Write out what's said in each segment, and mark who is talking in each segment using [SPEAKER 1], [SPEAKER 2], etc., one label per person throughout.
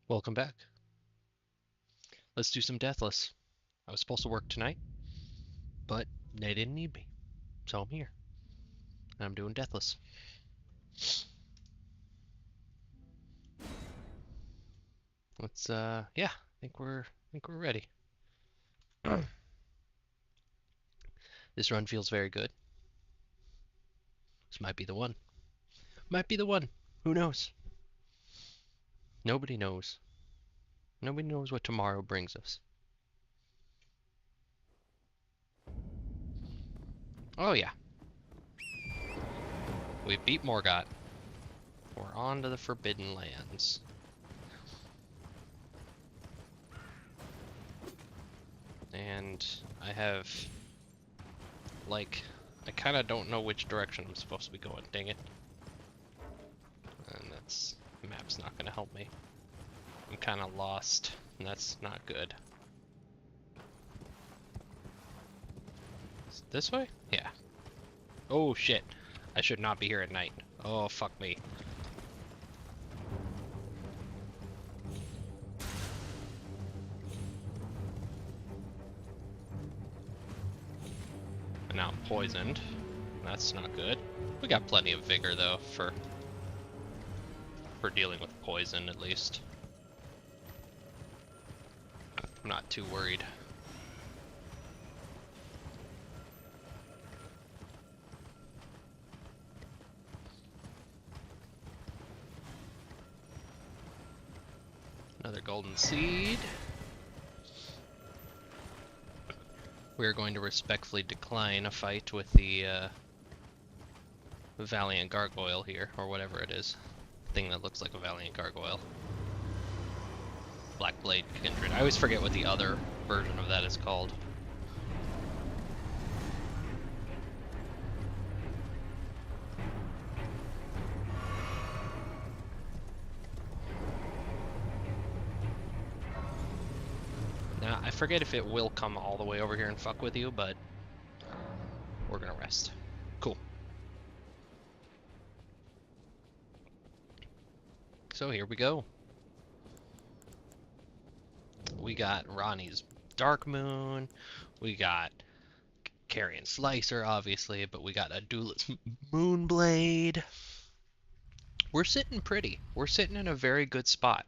[SPEAKER 1] Welcome back. Let's do some Deathless. I was supposed to work tonight, but they didn't need me, so I'm here. And I'm doing Deathless. Let's yeah, I think we're ready. This run feels very good. This might be the one. Might be the one. Who knows? Nobody knows. Nobody knows what tomorrow brings us. Oh yeah, we beat Morgott. We're on to the Forbidden Lands. And I have, like, I kind of don't know which direction I'm supposed to be going, dang it. And the map's not gonna help me. I'm kind of lost, and that's not good. Is it this way? Yeah. Oh shit. I should not be here at night. Oh fuck me. And now I'm poisoned. That's not good. We got plenty of vigor though for dealing with poison at least. I'm not too worried. Another golden seed. We're going to respectfully decline a fight with the Valiant Gargoyle here, or whatever it is. Thing that looks like a Valiant Gargoyle. Black Blade Kindred. I always forget what the other version of that is called. Now, I forget if it will come all the way over here and fuck with you, but we're gonna rest. Cool. So here we go. We got Ronnie's Dark Moon, we got Carrion Slicer, obviously, but we got a Duelist Moonblade. We're sitting pretty. We're sitting in a very good spot.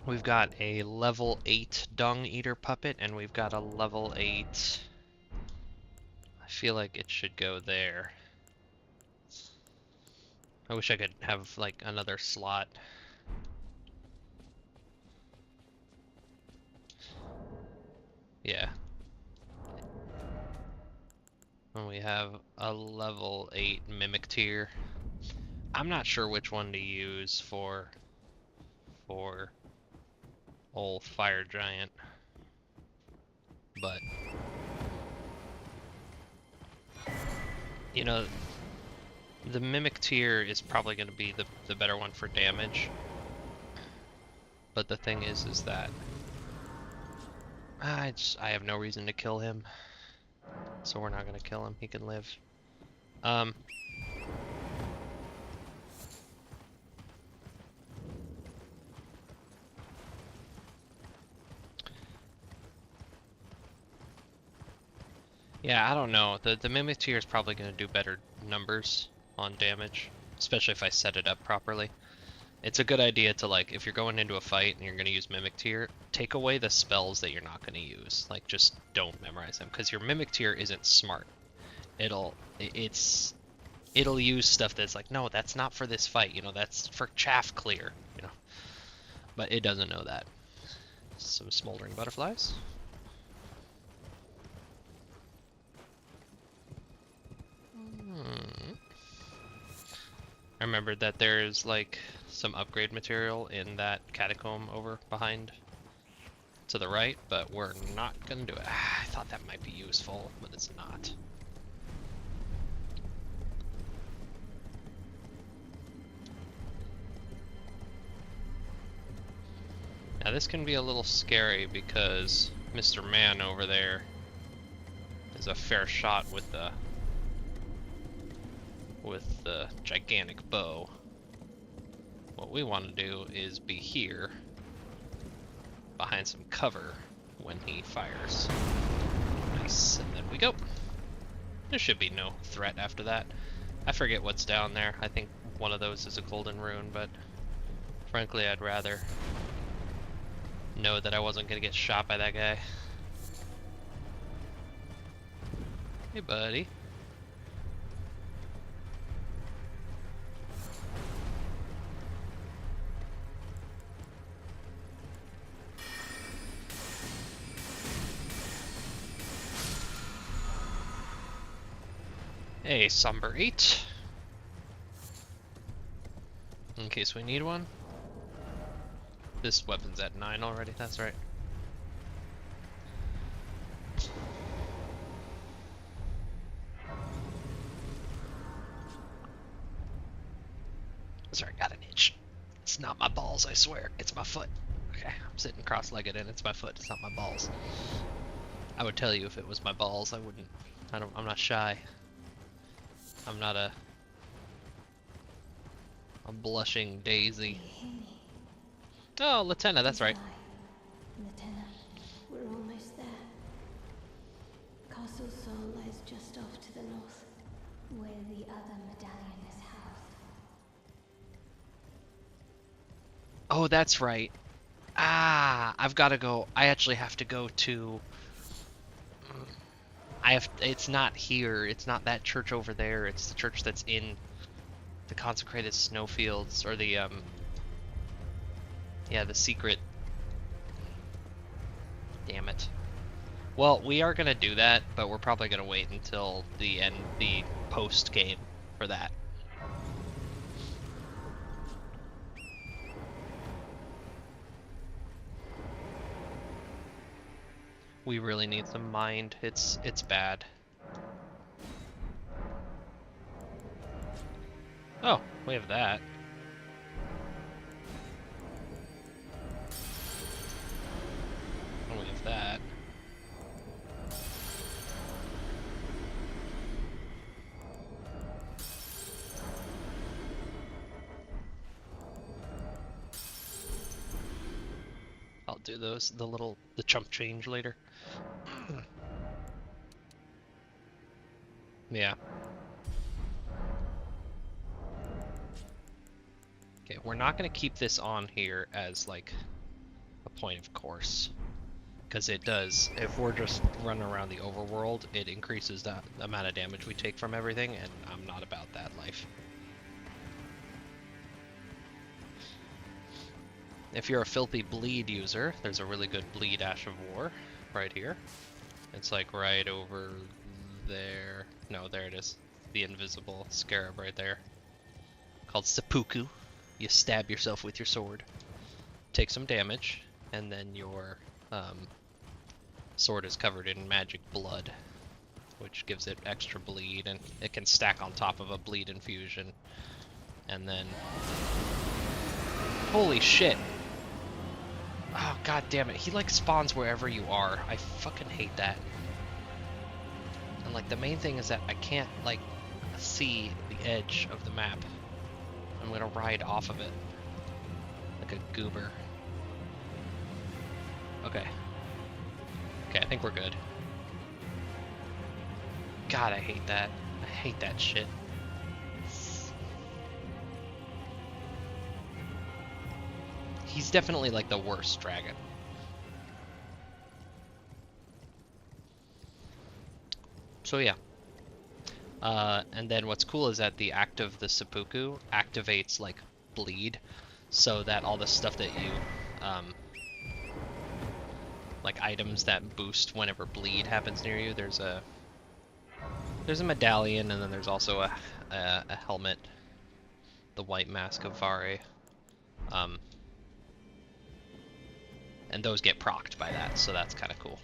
[SPEAKER 1] We've got a level 8 Dung Eater Puppet, and we've got a level 8... I feel like it should go there. I wish I could have, like, another slot. Yeah. And we have a level 8 Mimic Tier. I'm not sure which one to use for old Fire Giant, but you know, the Mimic Tier is probably going to be the better one for damage. But the thing is that I have no reason to kill him, so we're not going to kill him. He can live. Yeah, I don't know. The Mimic Tier is probably going to do better numbers on damage, especially if I set it up properly. It's a good idea to, like, if you're going into a fight and you're going to use Mimic Tier, take away the spells that you're not going to use. Like, just don't memorize them, because your Mimic Tier isn't smart. It'll use stuff that's like, no, that's not for this fight, you know, that's for chaff clear, you know. But it doesn't know that. Some smoldering butterflies. I remembered that there's like some upgrade material in that catacomb over behind to the right, but we're not gonna do it. I thought that might be useful, but it's not. Now this can be a little scary because Mr. Man over there is a fair shot with the gigantic bow, What we want to do is be here, behind some cover when he fires. Nice, and then we go. There should be no threat after that. I forget what's down there. I think one of those is a golden rune, but frankly I'd rather know that I wasn't gonna get shot by that guy. Hey buddy. Hey, Somber 8. In case we need one. This weapon's at 9 already, that's right. Sorry, got an itch. It's not my balls, I swear. It's my foot. Okay, I'm sitting cross-legged and it's my foot, it's not my balls. I would tell you if it was my balls, I wouldn't. I'm not shy. I'm not a blushing daisy. Oh, Lieutenant, that's right.
[SPEAKER 2] Lieutenant, we're almost there. Castle Sol lies just off to the north, where the other medallion is housed.
[SPEAKER 1] Oh, that's right. Ah, I've got to go. I actually have to go to... It's not here. It's not that church over there. It's the church that's in the consecrated snowfields, or the, yeah, the secret. Damn it. Well, we are gonna do that, but we're probably gonna wait until the end, the post game for that. We really need some mind. It's bad. Oh, we have that. We have that. I'll do those, the chump change later. Yeah. Okay, we're not gonna keep this on here as like a point of course, because it does. If we're just running around the overworld, it increases the amount of damage we take from everything, and I'm not about that life. If you're a filthy bleed user, there's a really good bleed Ash of War right here. It's like right over there. No, there it is. The invisible scarab right there. Called seppuku. You stab yourself with your sword. Take some damage, and then your sword is covered in magic blood, which gives it extra bleed, and it can stack on top of a bleed infusion. And then... Holy shit! Oh, god damn it. He, like, spawns wherever you are. I fucking hate that. And, like, the main thing is that I can't, like, see the edge of the map. I'm gonna ride off of it. Like a goober. Okay. Okay, I think we're good. God, I hate that. I hate that shit. He's definitely like the worst dragon. So yeah. And then what's cool is that the act of the seppuku activates like bleed, so that all the stuff that you like items that boost whenever bleed happens near you. There's a medallion, and then there's also a helmet, the white mask of Vare. And those get procced by that, so that's kind of cool.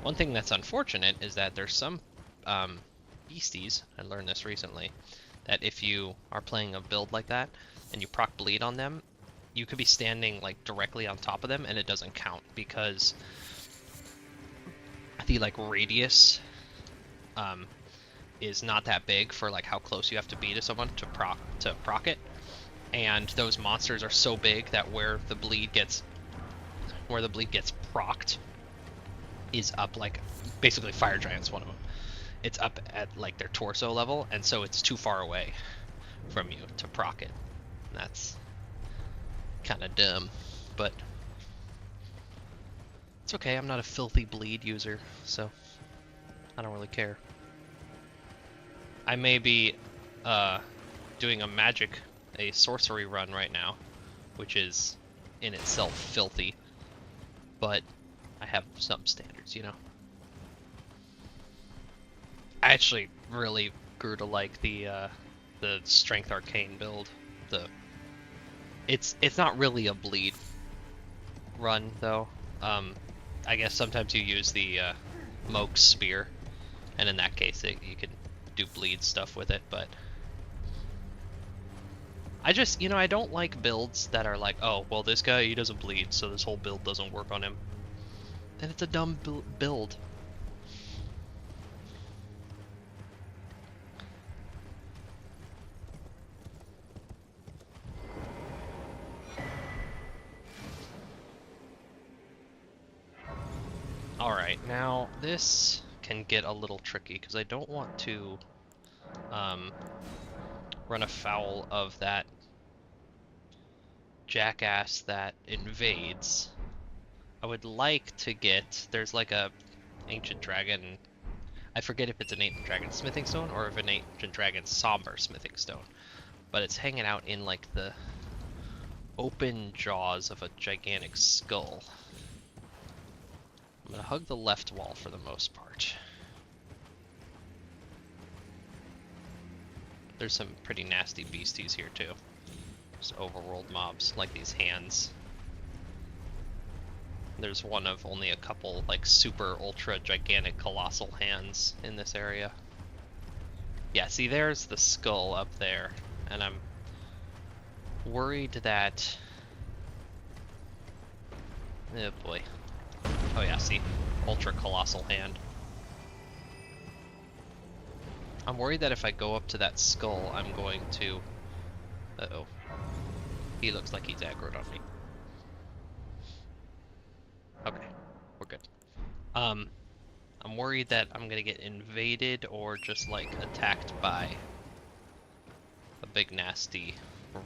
[SPEAKER 1] One thing that's unfortunate is that there's some beasties, I learned this recently, that if you are playing a build like that and you proc bleed on them, you could be standing like directly on top of them and it doesn't count, because the like radius is not that big for like how close you have to be to someone to proc it. and those monsters are so big that where the bleed gets procced is up like basically fire giant's one of them. It's up at like their torso level, and so it's too far away from you to proc it. And that's kind of dumb, but it's okay. I'm not a filthy bleed user, so I don't really care. I may be doing a sorcery run right now, which is in itself filthy, but I have some standards, you know. I actually really grew to like the strength arcane build. It's not really a bleed run though. I guess sometimes you use the Moke's spear, and in that case you can do bleed stuff with it, but I don't like builds that are like, oh, well, this guy, he doesn't bleed, so this whole build doesn't work on him. Then it's a dumb build. Alright, now this can get a little tricky, because I don't want to run afoul of that jackass that invades. I would like to get, there's like a ancient dragon, I forget if it's an ancient dragon smithing stone or if an ancient dragon somber smithing stone, but it's hanging out in like the open jaws of a gigantic skull. I'm gonna hug the left wall for the most part. There's some pretty nasty beasties here too. Just overworld mobs, like these hands. There's one of only a couple, like, super ultra gigantic colossal hands in this area. Yeah, see, there's the skull up there, and I'm worried that... Oh boy. Oh yeah, see, ultra colossal hand. I'm worried that if I go up to that skull, I'm going to... Uh-oh. He looks like he's aggroed on me. Okay, we're good. I'm worried that I'm gonna get invaded or just like attacked by a big nasty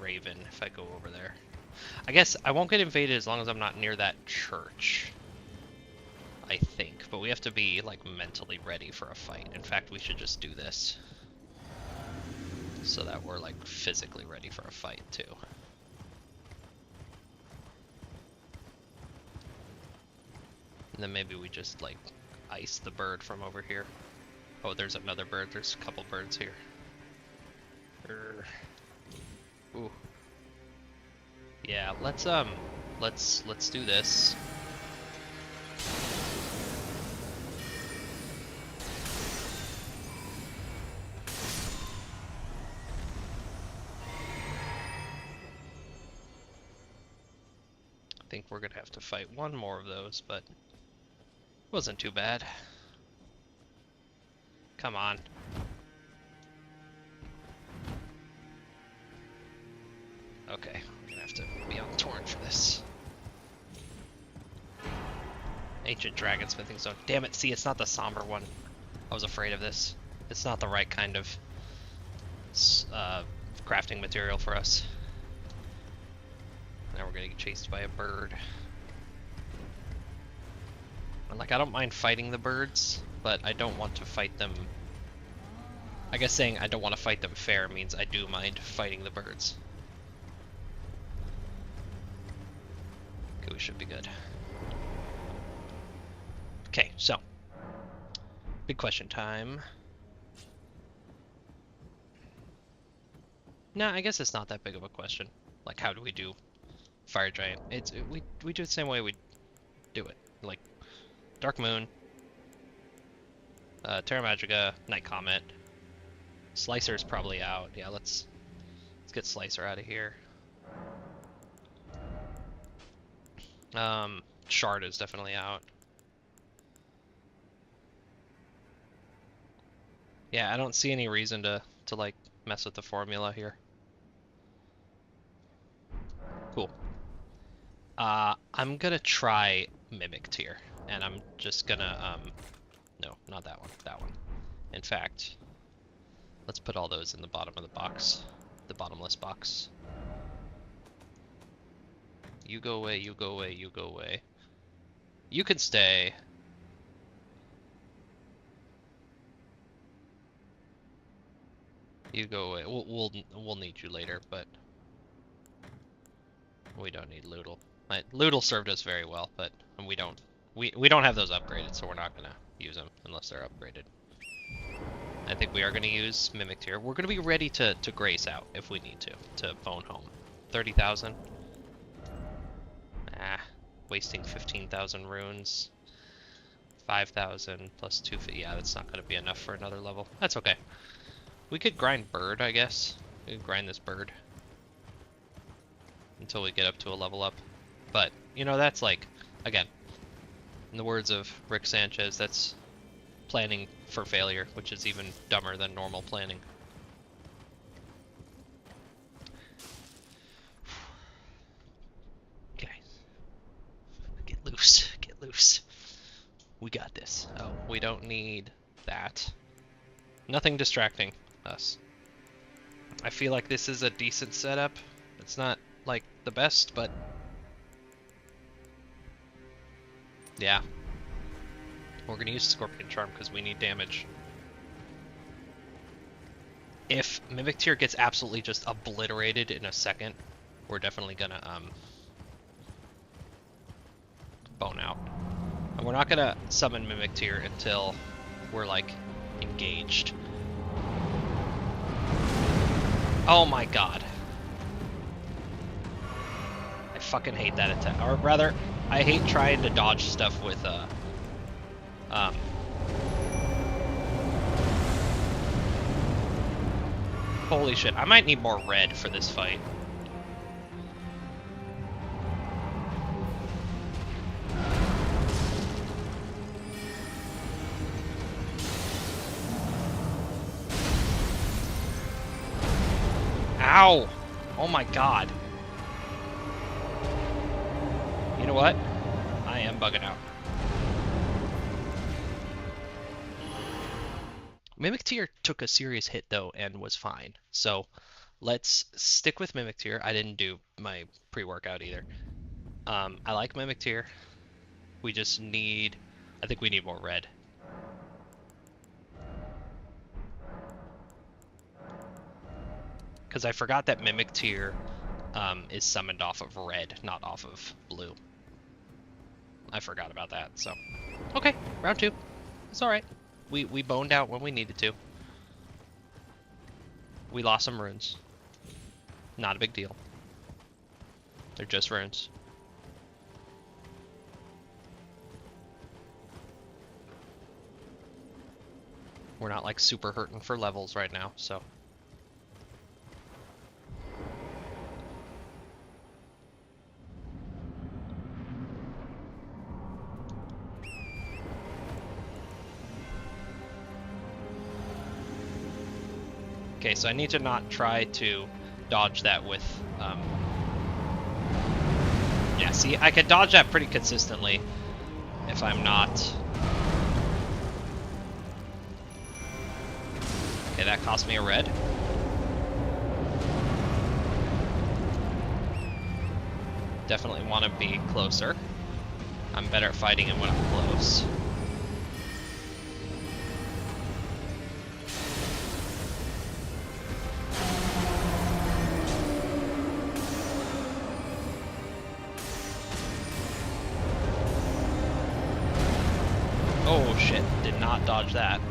[SPEAKER 1] raven if I go over there. I guess I won't get invaded as long as I'm not near that church, I think, but we have to be like mentally ready for a fight. In fact, we should just do this so that we're like physically ready for a fight too. And then maybe we just like ice the bird from over here. Oh, there's another bird. There's a couple birds here. Ooh. Yeah, let's do this. I think we're gonna have to fight one more of those, but it wasn't too bad. Come on. Okay, I'm gonna have to be on torrent for this. Ancient dragon smithing stone. Damn it, see, it's not the somber one. I was afraid of this. It's not the right kind of crafting material for us. Now we're gonna get chased by a bird. And like, I don't mind fighting the birds, but I don't want to fight them. I guess saying I don't want to fight them fair means I do mind fighting the birds. Okay, we should be good. Okay, so big question time. No, I guess it's not that big of a question. Like, how do we do Fire Giant? We do it the same way we do it. Like, Dark Moon, Terra Magica, Night Comet. Slicer's probably out. Yeah, let's get Slicer out of here. Shard is definitely out. Yeah, I don't see any reason to like mess with the formula here. I'm gonna try Mimic Tier, and I'm just gonna, no, not that one, that one. In fact, let's put all those in the bottom of the box, the bottomless box. You go away, you go away, you go away. You can stay. You go away. We'll need you later, but we don't need Loodle. Loodle served us very well, but we don't have those upgraded, so we're not gonna use them unless they're upgraded. I think we are gonna use Mimic Tier. We're gonna be ready to grace out if we need to phone home. 30,000. Ah, wasting 15,000 runes. 5,000 plus 2. Yeah, that's not gonna be enough for another level. That's okay. We could grind bird, I guess. We could grind this bird until we get up to a level up. But, you know, that's like, again, in the words of Rick Sanchez, that's planning for failure, which is even dumber than normal planning. Okay. Get loose. Get loose. We got this. Oh, we don't need that. Nothing distracting us. I feel like this is a decent setup. It's not, like, the best, but... yeah. We're gonna use Scorpion Charm because we need damage. If Mimic Tier gets absolutely just obliterated in a second, we're definitely gonna, bone out. And we're not gonna summon Mimic Tier until we're, like, engaged. Oh my god. I fucking hate that attack. Or rather, I hate trying to dodge stuff with, holy shit, I might need more red for this fight. Ow! Oh my god. You know what? I am bugging out. Mimic Tier took a serious hit though and was fine. So let's stick with Mimic Tier. I didn't do my pre-workout either. I like Mimic Tier. We just need... I think we need more red. Because I forgot that Mimic Tier is summoned off of red, not off of blue. I forgot about that, so... okay, round 2. It's alright. We boned out when we needed to. We lost some runes. Not a big deal. They're just runes. We're not like super hurting for levels right now, so... okay, so I need to not try to dodge that with, yeah, see, I can dodge that pretty consistently if I'm not... okay, that cost me a red. Definitely want to be closer. I'm better at fighting him when I'm close. Oh shit, did not dodge that.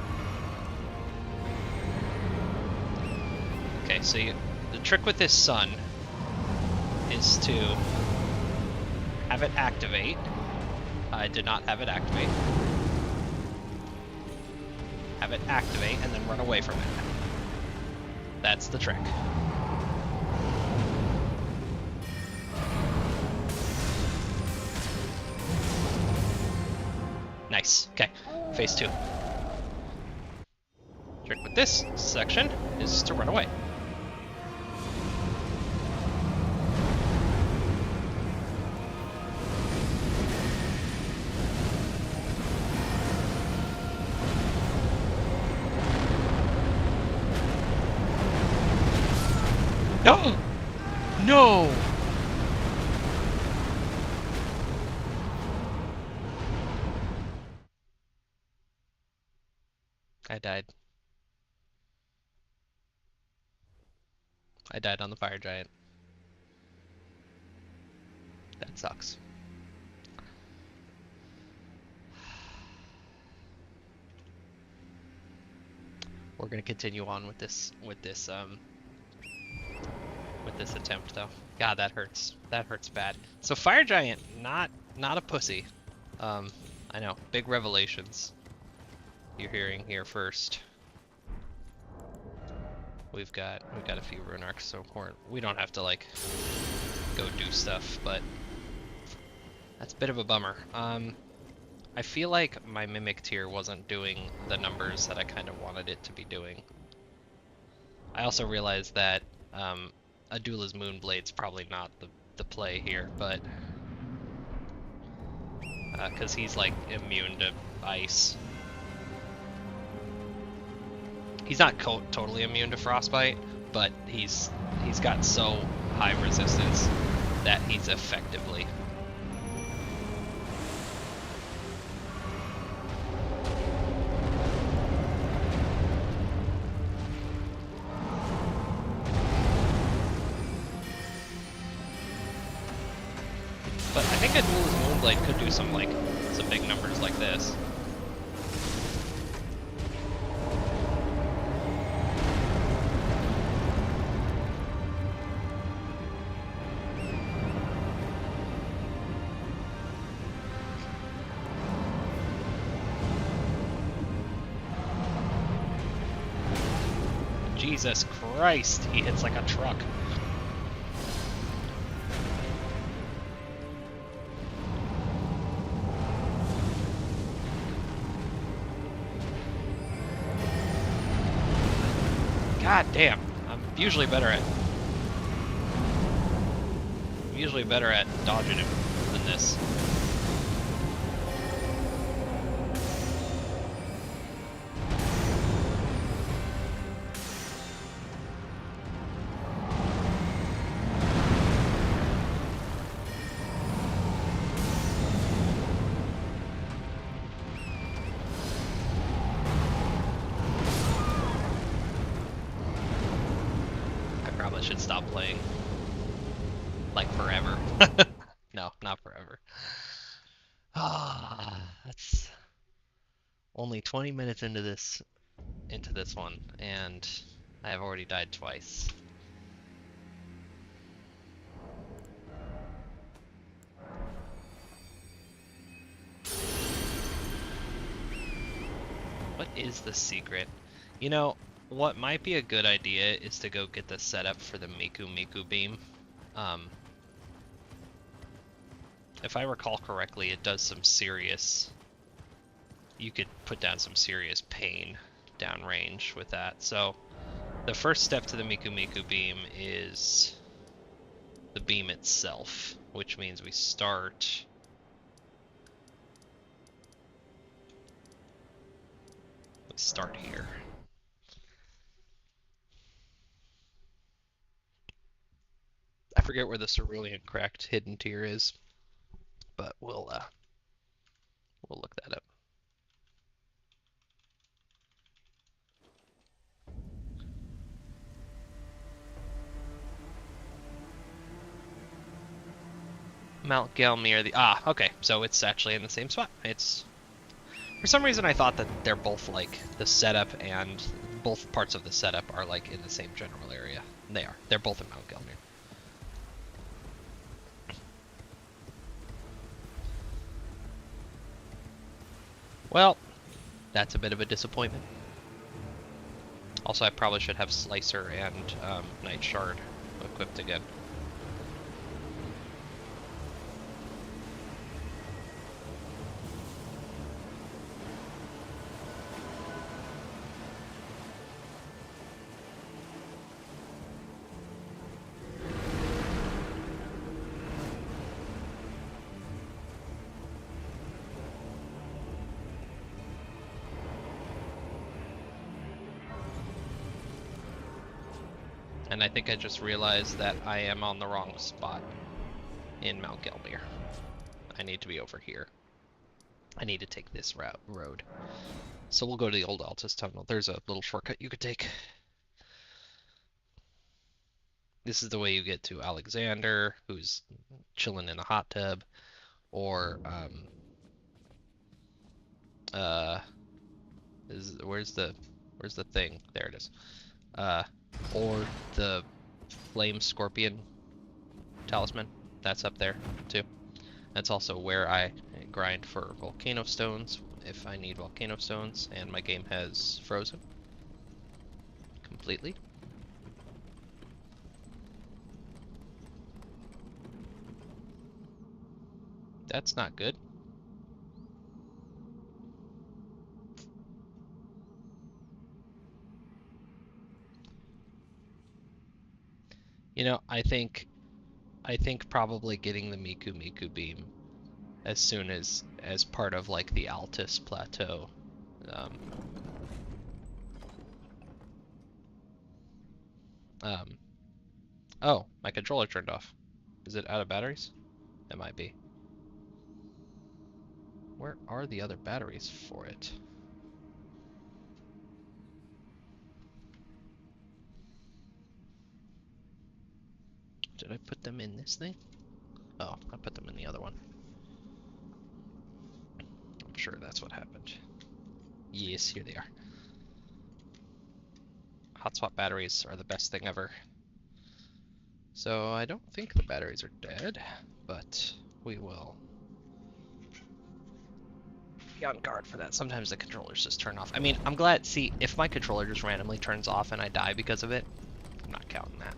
[SPEAKER 1] Okay, so the trick with this sun is to have it activate. I did not have it activate. Have it activate and then run away from it. That's the trick. Nice. Okay, phase 2. Trick with this section is to run away. No! No! I died. I died on the fire giant. That sucks. We're gonna continue on with this attempt though. God, that hurts. That hurts bad. So fire giant, not a pussy. Um, I know. Big revelations. You're hearing here first. We've got a few rune arcs, so we don't have to like go do stuff, but that's a bit of a bummer. I feel like my mimic tier wasn't doing the numbers that I kind of wanted it to be doing. I also realized that Adula's Moonblade's probably not the play here, but because he's like immune to ice. He's not totally immune to frostbite, but he's got so high resistance that he's effectively. But I think Adula's Moonblade could do some big numbers like this. Jesus Christ, he hits like a truck. God damn, I'm usually better at dodging him than this. Should stop playing like forever. No, not forever. Ah, that's only 20 minutes into this one, and I have already died twice. What is the secret? You know, what might be a good idea is to go get the setup for the Miku Miku beam. If I recall correctly, it does some serious... You could put down some serious pain downrange with that. So, the first step to the Miku Miku beam is the beam itself, which means we start... here. I forget where the Cerulean Cracked hidden tier is, but we'll look that up. Mount Gelmir, okay, so it's actually in the same spot. It's, for some reason I thought that they're both like the setup and both parts of the setup are like in the same general area. And they are. They're both in Mount Gelmir. Well, that's a bit of a disappointment. Also, I probably should have Slicer and Night Shard equipped again. And I think I just realized that I am on the wrong spot in Mount Gelmir. I need to be over here. I need to take this road. So we'll go to the old Altus Tunnel. There's a little shortcut you could take. This is the way you get to Alexander, who's chilling in a hot tub, or uh where's the thing? There it is. Uh or the Flame Scorpion talisman. That's up there too. That's also where I grind for volcano stones if I need volcano stones, and my game has frozen completely. That's not good. You know, I think probably getting the Miku Miku beam as soon as part of like the Altus plateau. Um, um, oh, my controller turned off. Is it out of batteries? It might be. Where are the other batteries for it? Did I put them in this thing? Oh, I put them in the other one. I'm sure that's what happened. Yes, here they are. Hot swap batteries are the best thing ever. So I don't think the batteries are dead, but we will be on guard for that. Sometimes the controllers just turn off. I mean, I'm glad, see, if my controller just randomly turns off and I die because of it, I'm not counting that.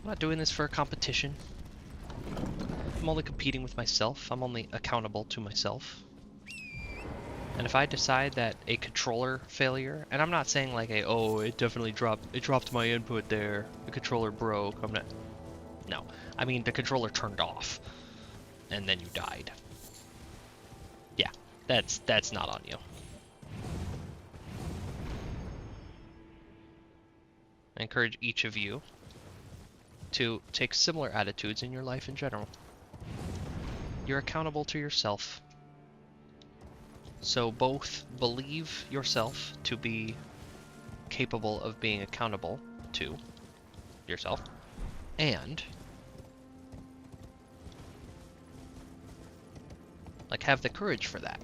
[SPEAKER 1] I'm not doing this for a competition. I'm only competing with myself. I'm only accountable to myself. And if I decide that a controller failure, and I'm not saying like a, oh, it definitely dropped my input there, the controller broke, I'm not, no. I mean, the controller turned off, and then you died. Yeah, that's not on you. I encourage each of you to take similar attitudes in your life in general. You're accountable to yourself. So both believe yourself to be capable of being accountable to yourself, and like have the courage for that.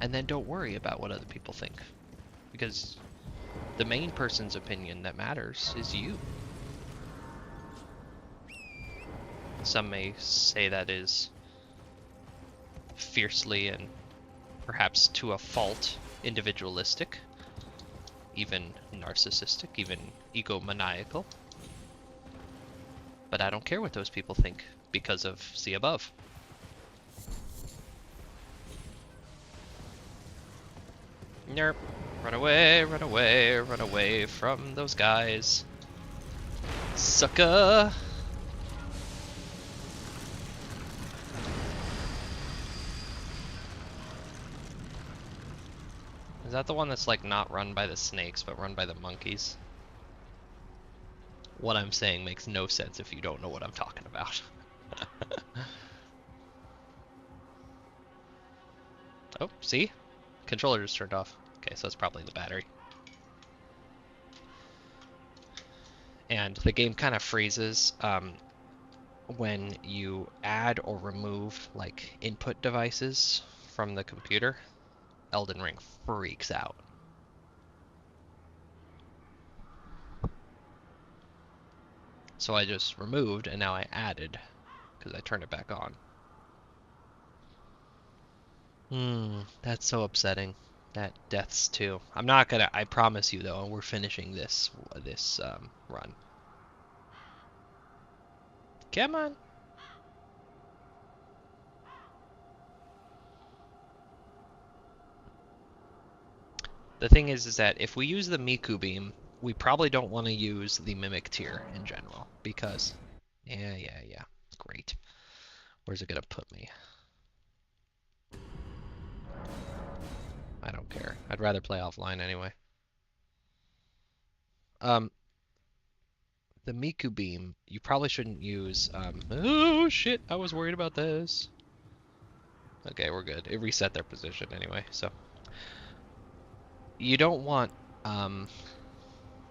[SPEAKER 1] And then don't worry about what other people think, because the main person's opinion that matters is you. Some may say that is fiercely and perhaps to a fault individualistic, even narcissistic, even egomaniacal. But I don't care what those people think because of see above. Nerp. Run away, run away, run away from those guys. Sucker! Is that the one that's like not run by the snakes, but run by the monkeys? What I'm saying makes no sense if you don't know what I'm talking about. Oh, see? Controller just turned off. Okay, so it's probably the battery. And the game kind of freezes when you add or remove like input devices from the computer. Elden Ring freaks out. So I just removed and now I added because I turned it back on. That's so upsetting. That deaths too. I'm not gonna. I promise you though, we're finishing this run. Come on. The thing is that if we use the Miku beam, we probably don't want to use the Mimic tier in general because, yeah, great. Where's it gonna put me? I don't care. I'd rather play offline anyway. Um, the Miku beam, you probably shouldn't use. Oh shit! I was worried about this. Okay, we're good. It reset their position anyway, so you don't want um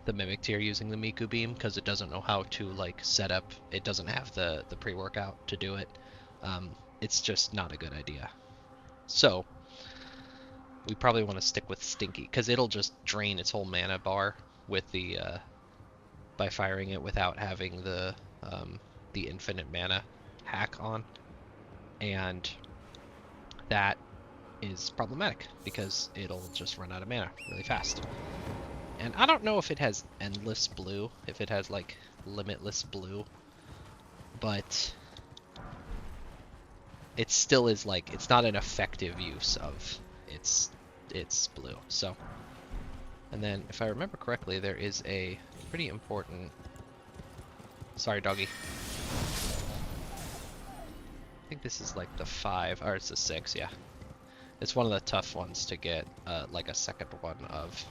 [SPEAKER 1] the Mimic Tier using the Miku beam because it doesn't know how to like set up. It doesn't have the pre-workout to do it. It's just not a good idea. So we probably want to stick with Stinky because it'll just drain its whole mana bar with the by firing it without having the infinite mana hack on, and that is problematic because it'll just run out of mana really fast. And I don't know if it has endless blue, if it has like limitless blue, but it still is like it's not an effective use of its blue. So, and then if I remember correctly, there is a pretty important. Sorry, doggy. I think this is like the 5, or it's the 6, yeah. It's one of the tough ones to get, like a second one of.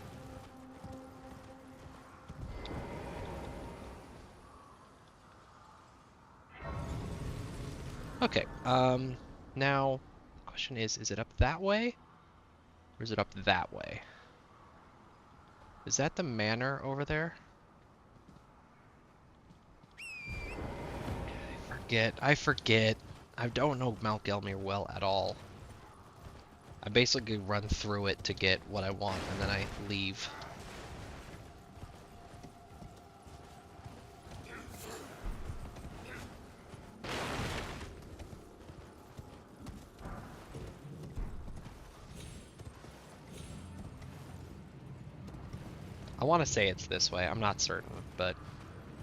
[SPEAKER 1] Okay, now, the question is it up that way? Or is it up that way? Is that the manor over there? I forget. I don't know Mount Gelmir well at all. I basically run through it to get what I want, and then I leave. I want to say it's this way. I'm not certain, but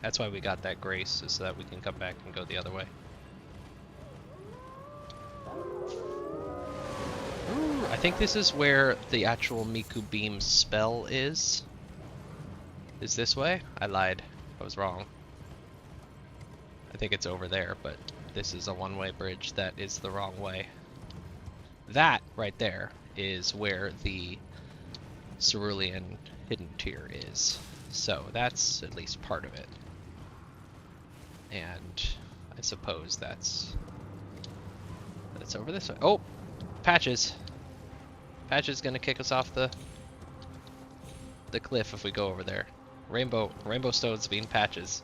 [SPEAKER 1] that's why we got that grace, is so that we can come back and go the other way. Ooh, I think this is where the actual Miku Beam spell is. Is this way? I lied. I was wrong. I think it's over there, but this is a one-way bridge that is the wrong way. That right there is where the Cerulean hidden tier is. So that's at least part of it. And I suppose that's over this way. Oh, Patches. Patches gonna kick us off the cliff if we go over there. Rainbow Stone's being Patches.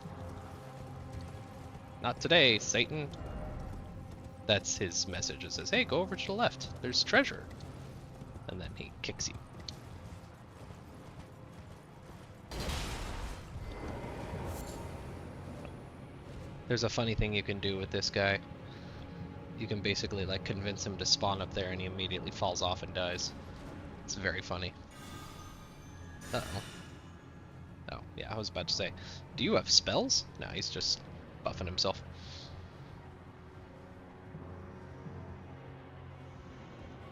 [SPEAKER 1] Not today, Satan. That's his message. It says, hey, go over to the left. There's treasure. And then he kicks you. There's a funny thing you can do with this guy. You can basically like convince him to spawn up there and he immediately falls off and dies. It's very funny. Uh-oh. Oh, yeah, I was about to say, do you have spells? No, he's just buffing himself.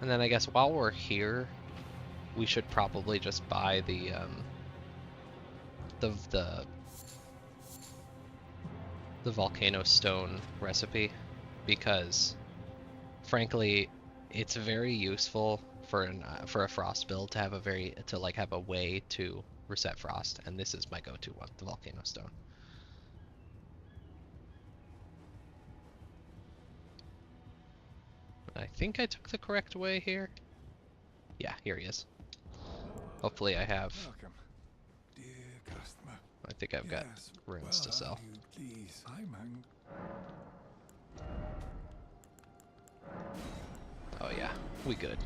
[SPEAKER 1] And then I guess while we're here, we should probably just buy the volcano stone recipe, because frankly it's very useful for a frost build to have have a way to reset frost, and this is my go-to one, the volcano stone. I think I took the correct way here. Yeah, here he is. Hopefully I have.
[SPEAKER 3] Welcome, dear customer.
[SPEAKER 1] I think I've got
[SPEAKER 3] Yes,
[SPEAKER 1] runes to sell.
[SPEAKER 3] you please? I'm
[SPEAKER 1] Oh yeah, we good.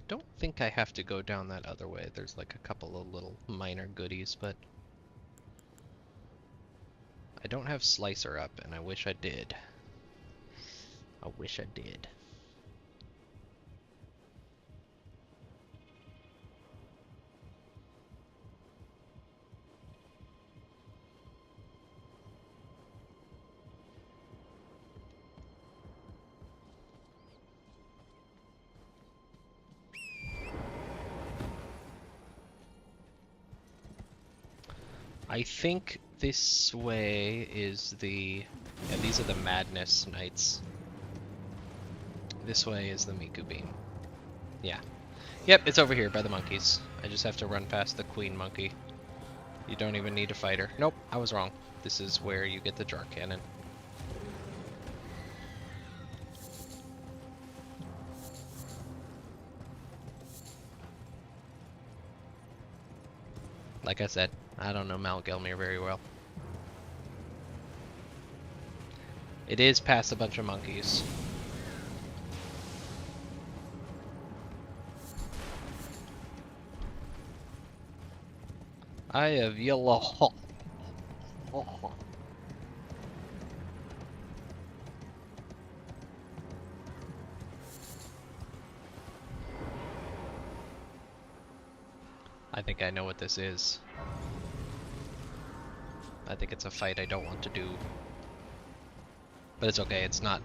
[SPEAKER 1] Don't think I have to go down that other way. There's like a couple of little minor goodies, but I don't have Slicer up, and I wish I did. I wish I did. I think this way is the... Yeah, these are the Madness Knights. This way is the Miku Beam. Yeah. Yep, it's over here by the monkeys. I just have to run past the Queen Monkey. You don't even need a fighter. Nope, I was wrong. This is where you get the Jar Cannon. Like I said, I don't know Mount Gelmir very well. It is past a bunch of monkeys. I have yellow. I think I know what this is. I think it's a fight I don't want to do. But it's okay, it's not,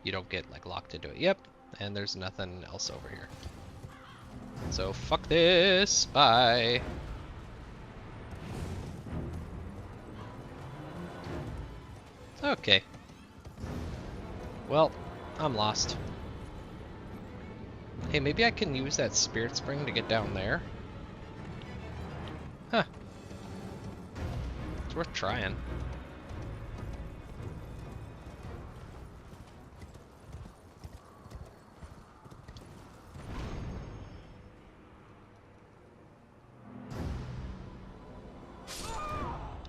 [SPEAKER 1] you don't get, like, locked into it. Yep, and there's nothing else over here. So, fuck this, bye! Okay. Well, I'm lost. Hey, maybe I can use that spirit spring to get down there? Huh. It's worth trying.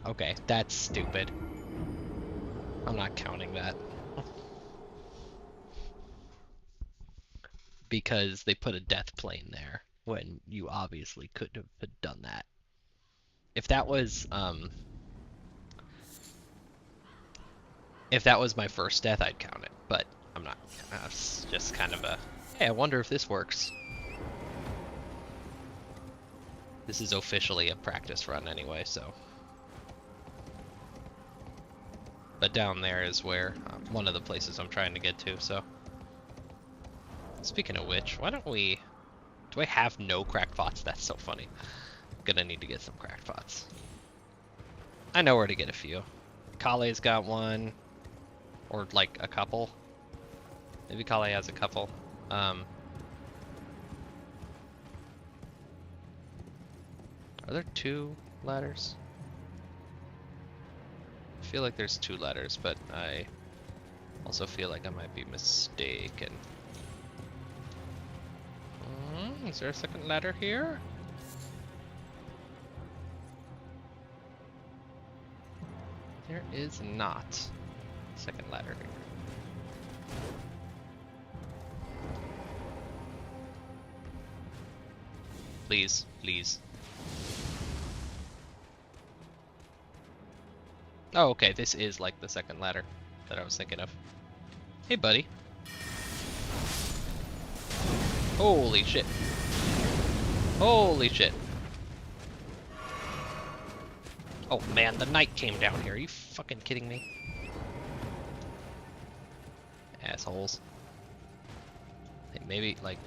[SPEAKER 1] Okay, that's stupid. I'm not counting that. Because they put a death plane there when you obviously could have done that. If that was my first death, I'd count it, but I'm not. It's just kind of a, hey, I wonder if this works. This is officially a practice run anyway, so. But down there is where, one of the places I'm trying to get to, so. Speaking of which, why don't we... Do I have no cracked pots? That's so funny. I'm gonna need to get some cracked pots. I know where to get a few. Kale's got one. Or, like, a couple. Maybe Kale has a couple. Are there 2 ladders? I feel like there's 2 ladders, but I also feel like I might be mistaken. Is there a second ladder here? There is not a second ladder here. Please, please. Oh, okay, this is like the second ladder that I was thinking of. Hey, buddy. Holy shit. Holy shit. Oh man, the knight came down here. Are you fucking kidding me? Assholes. Hey, maybe, like...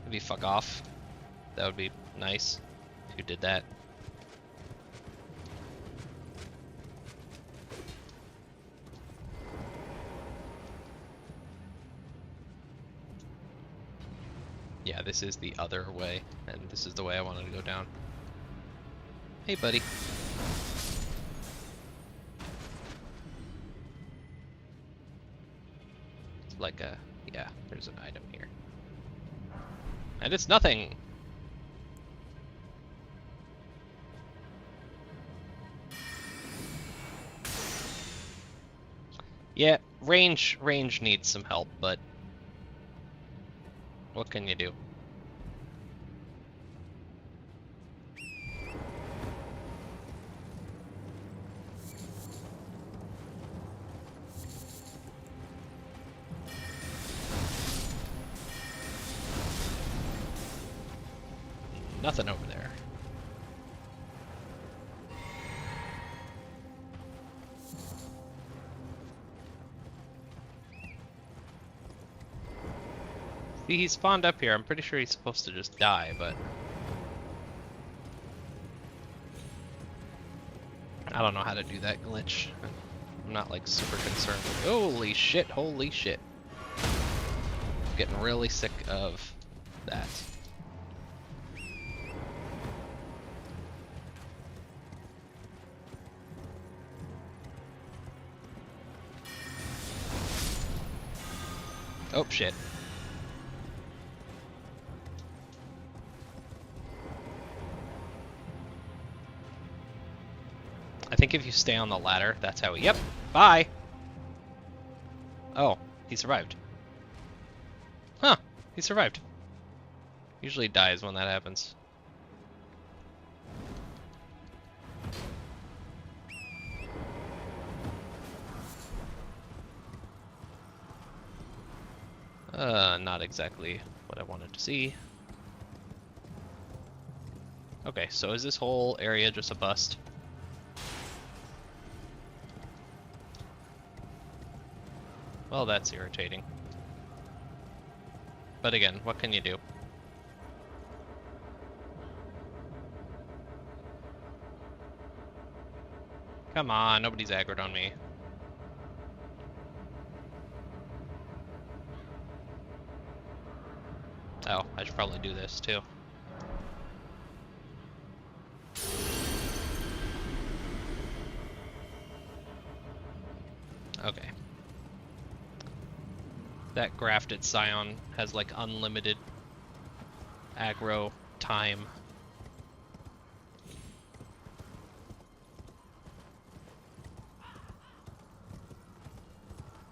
[SPEAKER 1] Maybe fuck off. That would be nice if you did that. Yeah, this is the other way, and this is the way I wanted to go down. Hey, buddy. It's like a... yeah, there's an item here. And it's nothing! Yeah, range needs some help, but... what can you do? Nothing over there. See, he spawned up here. I'm pretty sure he's supposed to just die, but... I don't know how to do that glitch. I'm not like super concerned. Holy shit, holy shit. I'm getting really sick of that. Oh shit. I think if you stay on the ladder, that's how we... Yep, bye! Oh, he survived. Huh, he survived. Usually dies when that happens. Not exactly what I wanted to see. Okay, so is this whole area just a bust? Well, that's irritating. But again, what can you do? Come on, nobody's aggroed on me. Oh, I should probably do this too. Okay. That grafted scion has like unlimited aggro time.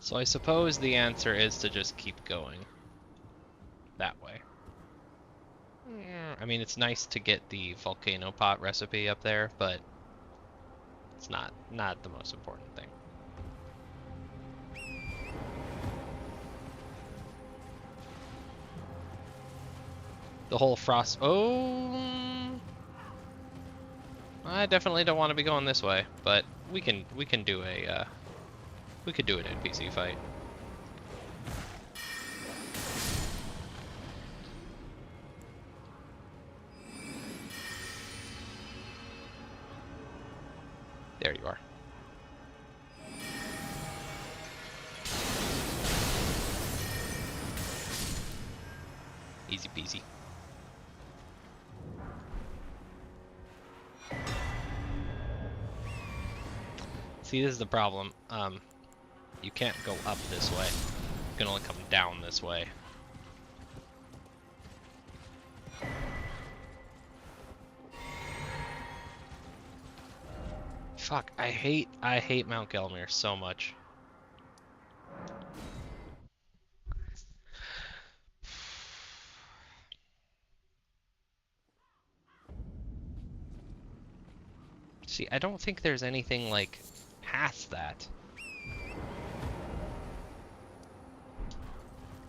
[SPEAKER 1] So I suppose the answer is to just keep going that way. I mean, it's nice to get the volcano pot recipe up there, but it's not the most important thing. The whole frost... Oh, I definitely don't want to be going this way, but we can do a we could do an NPC fight. There you are. Easy peasy. See, this is the problem. You can't go up this way. You can only come down this way. Fuck, I hate Mount Gelmir so much. See, I don't think there's anything like past that.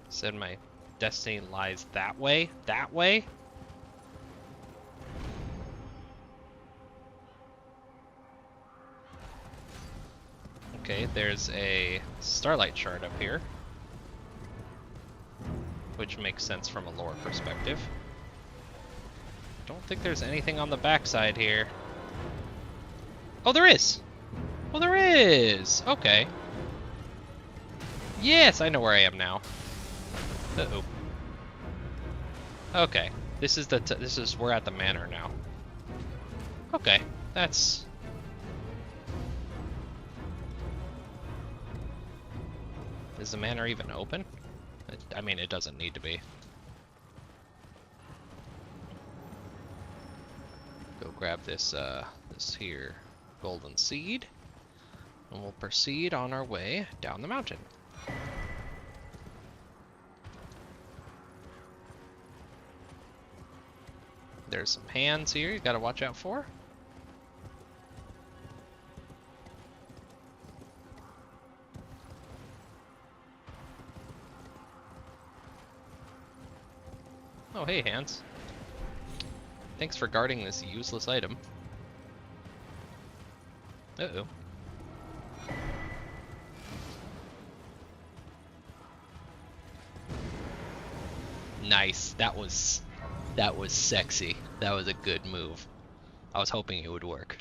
[SPEAKER 1] Said my destiny lies that way? That way? Okay, there's a starlight shard up here, which makes sense from a lore perspective. Don't think there's anything on the backside here. Oh, there is! Oh, there is! Okay. Yes, I know where I am now. Uh-oh. Okay, this is we're at the manor now. Okay, that's... Is the manor even open? I mean, it doesn't need to be. Go grab this, this here golden seed, and we'll proceed on our way down the mountain. There's some hands here you gotta watch out for. Oh, hey, hands. Thanks for guarding this useless item. Uh-oh. Nice. That was sexy. That was a good move. I was hoping it would work.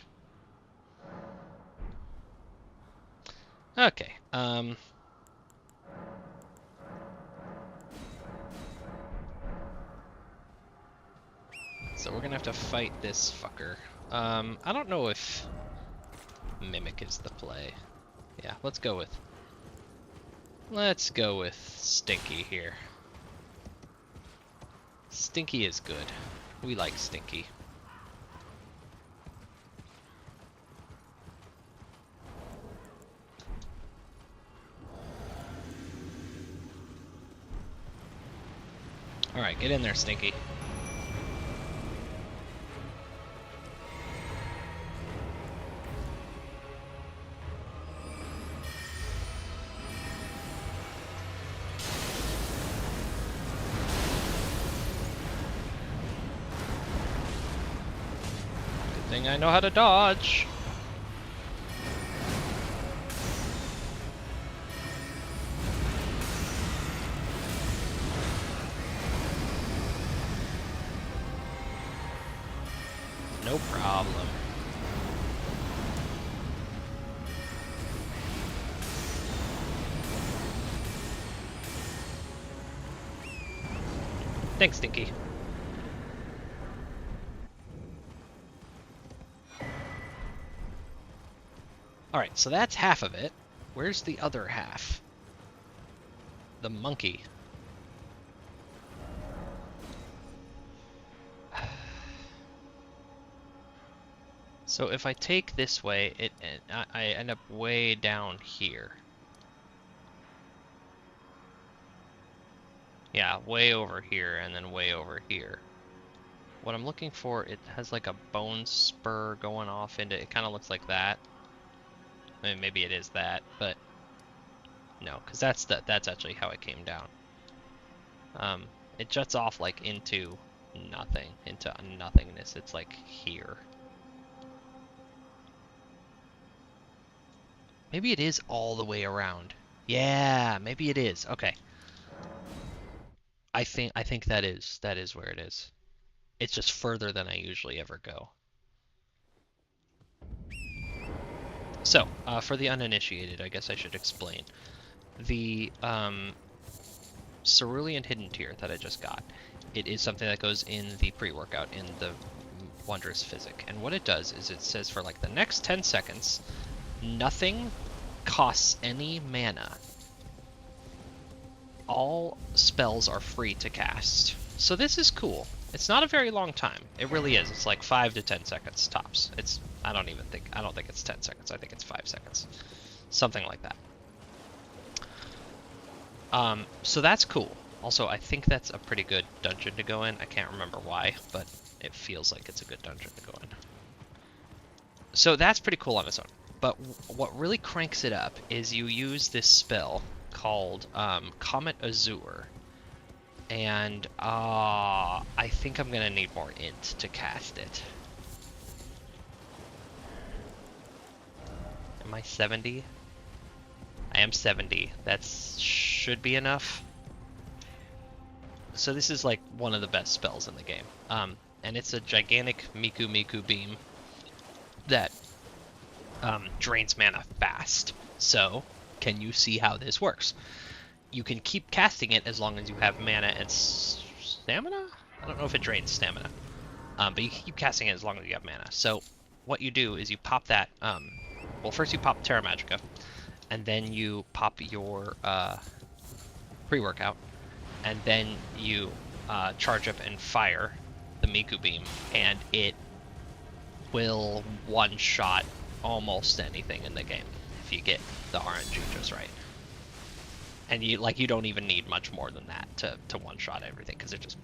[SPEAKER 1] Okay. So we're gonna have to fight this fucker. I don't know if Mimic is the play. Yeah, let's go with Stinky here. Stinky is good. We like Stinky. Alright, get in there, Stinky. Good thing I know how to dodge. No problem. Thanks, Stinky. Alright, so that's half of it. Where's the other half? The monkey. So if I take this way, I end up way down here. Yeah, way over here and then way over here. What I'm looking for, it has like a bone spur going off into it. Kind of looks like that. I mean, maybe it is that, but no, because that's actually how it came down. It juts off like into nothing, into nothingness. It's like here. Maybe it is all the way around. Yeah, maybe it is. Okay. I think that is where it is. It's just further than I usually ever go. So, for the uninitiated, I guess I should explain. The Cerulean Hidden Tier that I just got, it is something that goes in the pre-workout in the Wondrous Physic. And what it does is it says for like the next 10 seconds, nothing costs any mana. All spells are free to cast. So this is cool. It's not a very long time. It really is. It's like 5 to 10 seconds tops. I don't think it's 10 seconds. I think it's 5 seconds. Something like that. So that's cool. Also, I think that's a pretty good dungeon to go in. I can't remember why, but it feels like it's a good dungeon to go in. So that's pretty cool on its own. But what really cranks it up is you use this spell called Comet Azure. And I think I'm gonna need more int to cast it. Am I 70? I am 70. That should be enough. So this is like one of the best spells in the game. And it's a gigantic Miku beam that drains mana fast. So, can you see how this works? You can keep casting it as long as you have mana and stamina? I don't know if it drains stamina. But you can keep casting it as long as you have mana. So, what you do is you pop that, well, first you pop Terra Magica, and then you pop your pre-workout, and then you charge up and fire the Miku beam, and it will one-shot almost anything in the game if you get the RNG just right. And you don't even need much more than that to one-shot everything, because it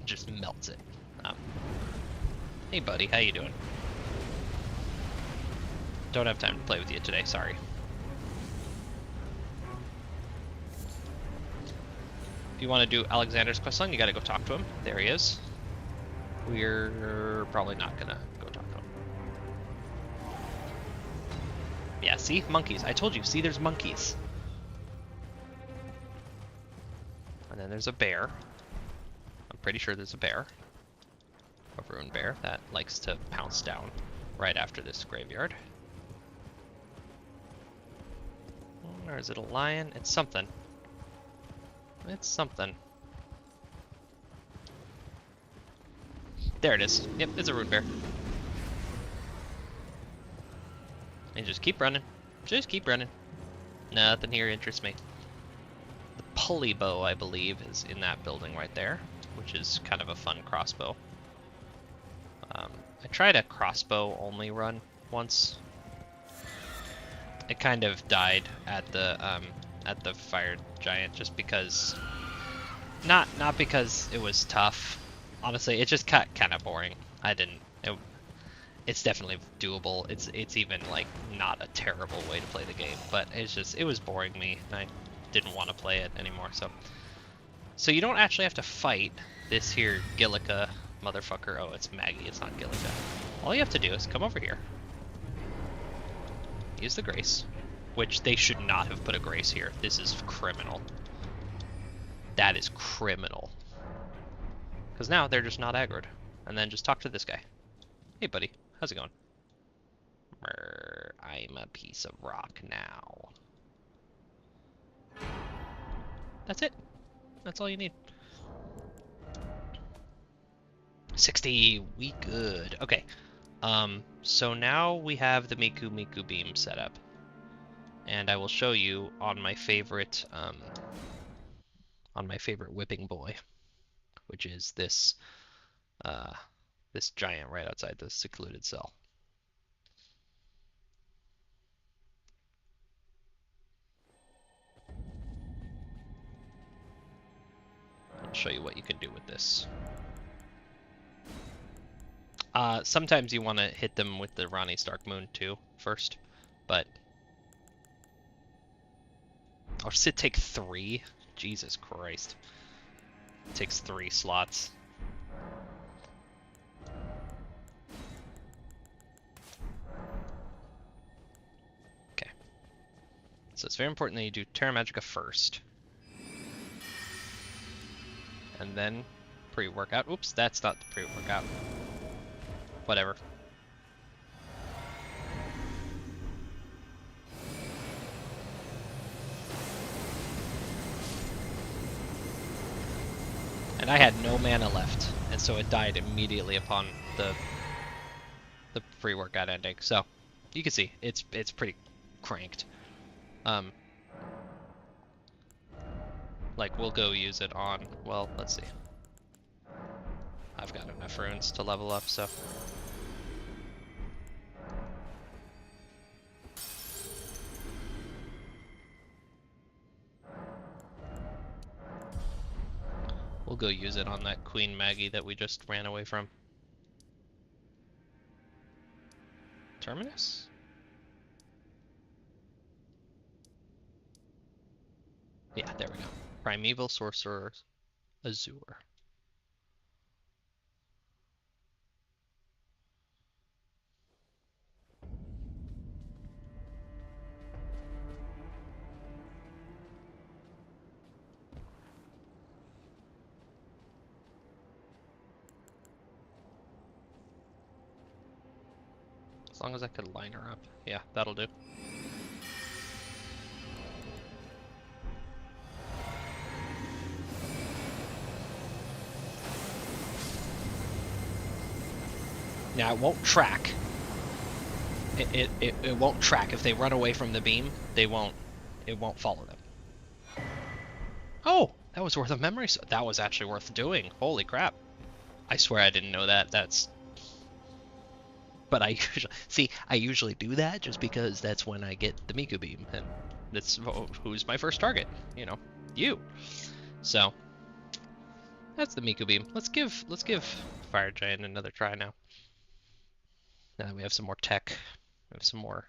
[SPEAKER 1] just melts it. Hey buddy, how you doing? Don't have time to play with you today, sorry. If you want to do Alexander's questline, you gotta go talk to him. There he is. We're probably not gonna go talk to him. Yeah, see? Monkeys. I told you, see, there's monkeys. And then there's a bear. I'm pretty sure there's a bear. A ruined bear that likes to pounce down right after this graveyard. Or is it a lion? It's something. It's something. There it is. Yep, it's a root bear. And just keep running. Just keep running. Nothing here interests me. The pulley bow, I believe, is in that building right there, which is kind of a fun crossbow. I tried a crossbow only run once. It kind of died at the fire giant just because, not because it was tough. Honestly, it just got kind of boring. It's definitely doable. It's even like not a terrible way to play the game, but it was boring me, and I didn't want to play it anymore. So you don't actually have to fight this here Gillica motherfucker. Oh, it's Maggie. It's not Gillica. All you have to do is come over here. Use the grace, which they should not have put a grace here. This is criminal. That is criminal. Because now they're just not aggroed. And then just talk to this guy. Hey, buddy. How's it going? I'm a piece of rock now. That's it. That's all you need. 60. We good. Okay. So now we have the Miku beam set up. And I will show you on my favorite whipping boy, which is this this giant right outside the secluded cell. I'll show you what you can do with this. Sometimes you want to hit them with the Ronnie Stark Moon too first, but oh, does it take 3? Jesus Christ! It takes 3 slots. Okay. So it's very important that you do Terra Magica first. And then pre-workout. Oops, that's not the pre-workout. Whatever. And I had no mana left, and so it died immediately upon the pre-workout ending. So you can see it's pretty cranked. Like we'll go use it on, well, let's see. I've got enough runes to level up, so we'll go use it on that Queen Maggie that we just ran away from. Terminus? Yeah, there we go. Primeval Sorcerer Azure. As long as I could line her up. Yeah, that'll do. Now it won't track. It won't track. If they run away from the beam, it won't follow them. Oh, that was worth a memory. So that was actually worth doing. Holy crap. I swear I didn't know that. But I usually do that just because that's when I get the Miku beam, and that's who's my first target, you know, you. So that's the Miku beam. Let's give Fire Giant another try now. Now that we have some more tech, we have some more.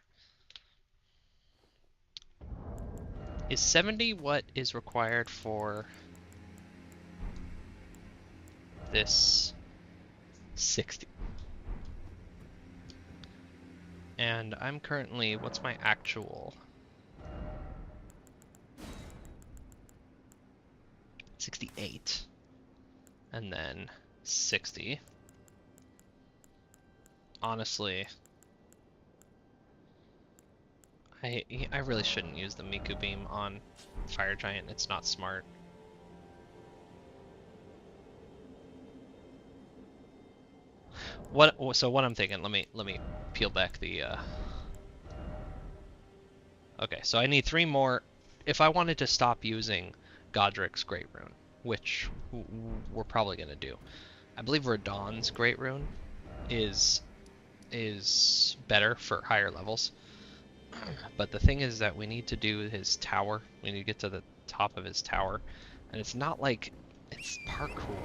[SPEAKER 1] Is 70 what is required for this 60? And I'm currently, what's my actual? 68. And then 60. Honestly, I really shouldn't use the Miku Beam on Fire Giant. It's not smart. So what I'm thinking, let me peel back the Okay, so I need 3 more if I wanted to stop using Godric's Great Rune, which we're probably going to do. I believe Radahn's Great Rune is better for higher levels. But the thing is that we need to do his tower. We need to get to the top of his tower. And it's not like it's parkour.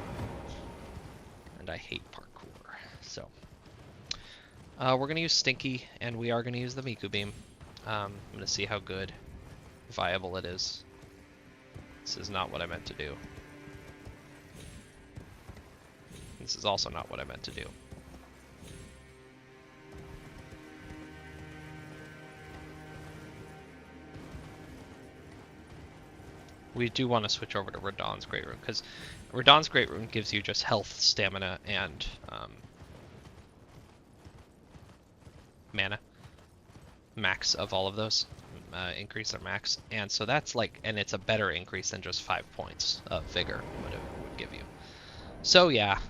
[SPEAKER 1] And I hate parkour. So we're going to use Stinky, and we are going to use the Miku Beam. I'm going to see how good, viable it is. This is not what I meant to do. This is also not what I meant to do. We do want to switch over to Radahn's Great Rune, because Radahn's Great Rune gives you just health, stamina, and mana. Max of all of those. Increase their max. And so that's like, and it's a better increase than just 5 points of vigor would give you. So yeah.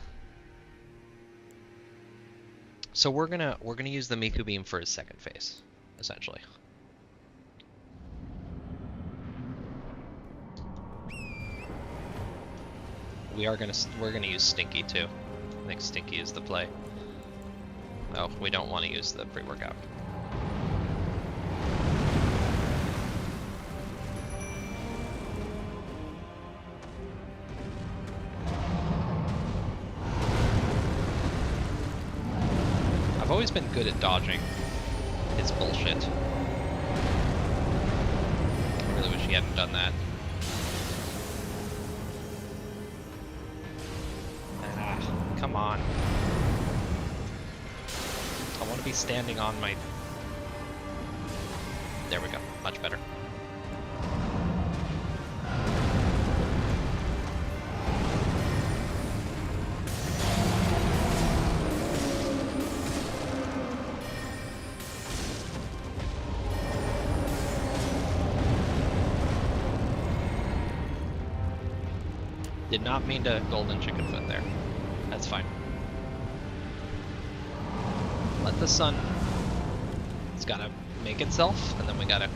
[SPEAKER 1] So we're gonna use the Miku Beam for his second phase, essentially. We're gonna use Stinky too. I think Stinky is the play. Oh, we don't want to use the pre-workout. I've always been good at dodging his bullshit. I really wish he hadn't done that. Come on. I want to be standing on my... There we go. Much better. Did not mean to golden chicken foot there. That's fine. Let the sun... It's gotta make itself, and then we gotta...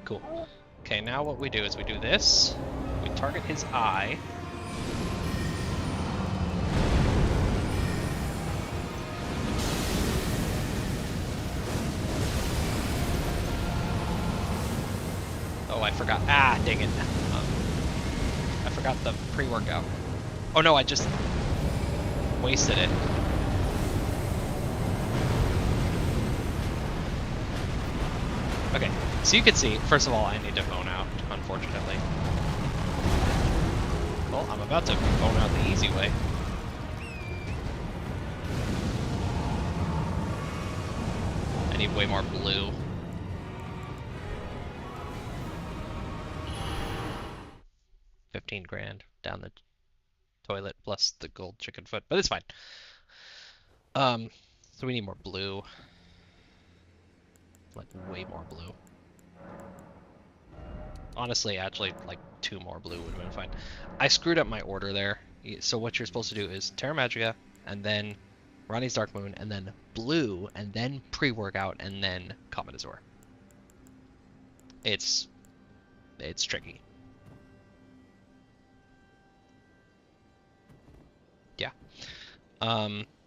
[SPEAKER 1] Cool. Okay, now what we do is we do this. We target his eye. Oh, I forgot. Ah, dang it. I forgot the pre-workout. Oh no, I just wasted it. Okay, so you can see, first of all, I need to bone out, unfortunately. Well, I'm about to bone out the easy way. I need way more blue. $15,000 down the toilet plus the gold chicken foot, but it's fine. So we need more blue. Like way more blue. Honestly, actually, like 2 more blue would have been fine. I screwed up my order there. So what you're supposed to do is Terra Magica, and then Ronnie's Dark Moon, and then blue, and then pre-workout, and then Comet Azure. It's tricky. Yeah.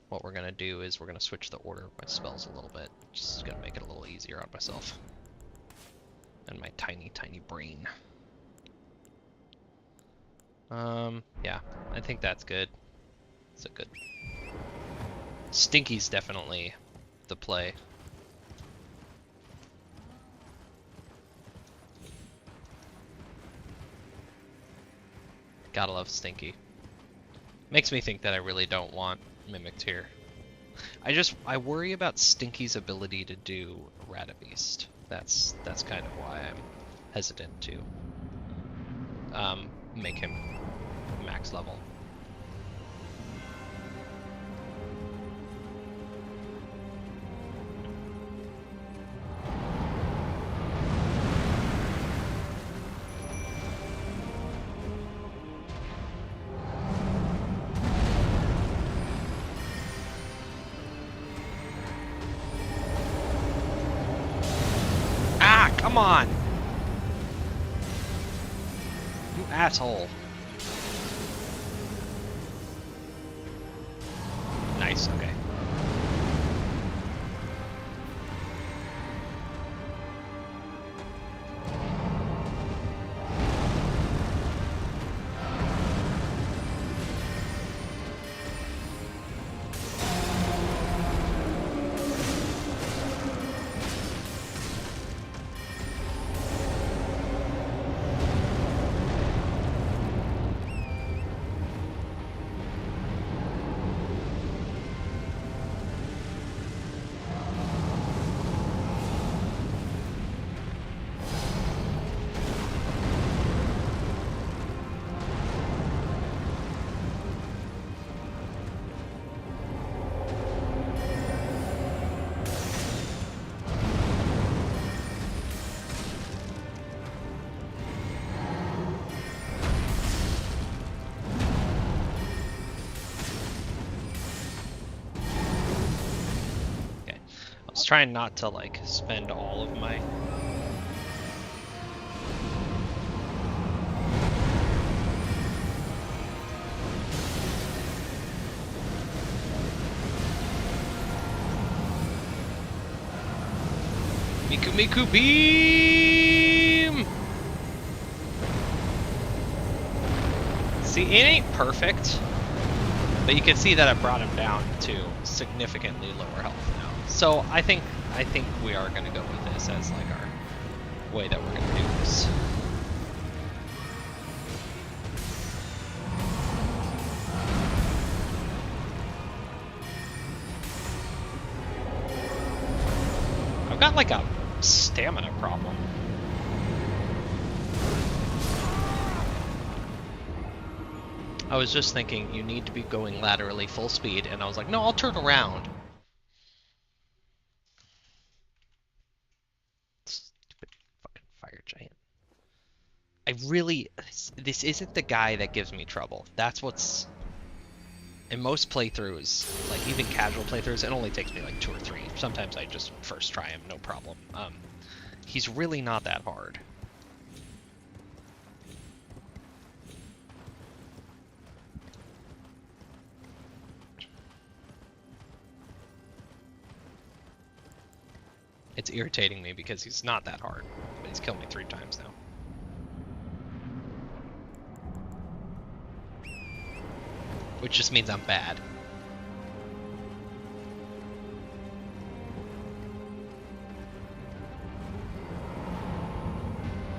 [SPEAKER 1] What we're gonna do is we're gonna switch the order of my spells a little bit. Just gonna make it a little easier on myself. And my tiny, tiny brain. Yeah, I think that's good. It's a good... Stinky's definitely the play. Gotta love Stinky. Makes me think that I really don't want Mimicked here. I worry about Stinky's ability to do Radabeast. That's kind of why I'm hesitant to make him max level. Ah, come on! You asshole. Nice, okay. I was trying not to like spend all of my Miku Miku Beam! See, it ain't perfect, but you can see that I brought him down to significantly lower health now. So I think we are gonna go with this as like our way that we're gonna do this. I've got like a stamina problem. I was just thinking you need to be going laterally full speed, and I was like, no, I'll turn around. Stupid fucking fire giant. I really, this isn't the guy that gives me trouble. That's what's, in most playthroughs, like even casual playthroughs, it only takes me like 2 or 3. Sometimes I just first try him, no problem. He's really not that hard. It's irritating me because he's not that hard, but he's killed me 3 times now. Which just means I'm bad.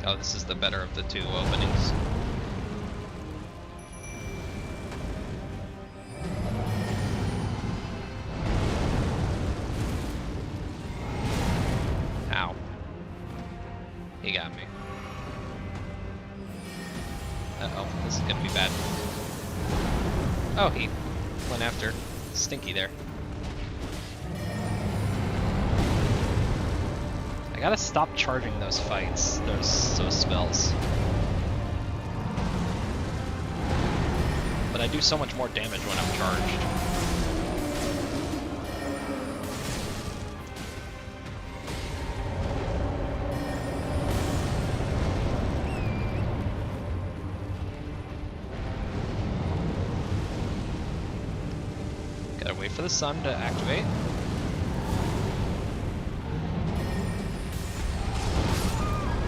[SPEAKER 1] Oh, this is the better of the 2 openings. Ow. He got me. Uh-oh, this is gonna be bad. Oh, he went after Stinky there. I gotta stop charging those fights, those spells. But I do so much more damage when I'm charged. Gotta wait for the sun to activate.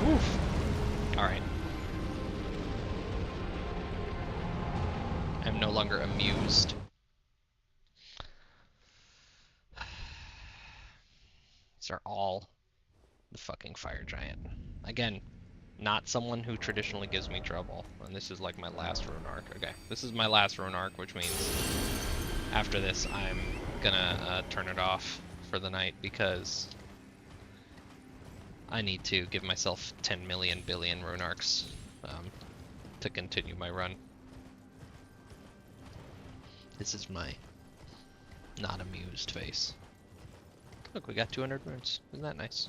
[SPEAKER 1] Oof. Alright. I'm no longer amused. These are all the fucking fire giant. Again, not someone who traditionally gives me trouble. And this is like my last rune arc. Okay, this is my last rune arc, which means after this I'm gonna turn it off for the night because I need to give myself 10 million billion rune arcs to continue my run. This is my not amused face. Look, we got 200 runes. Isn't that nice?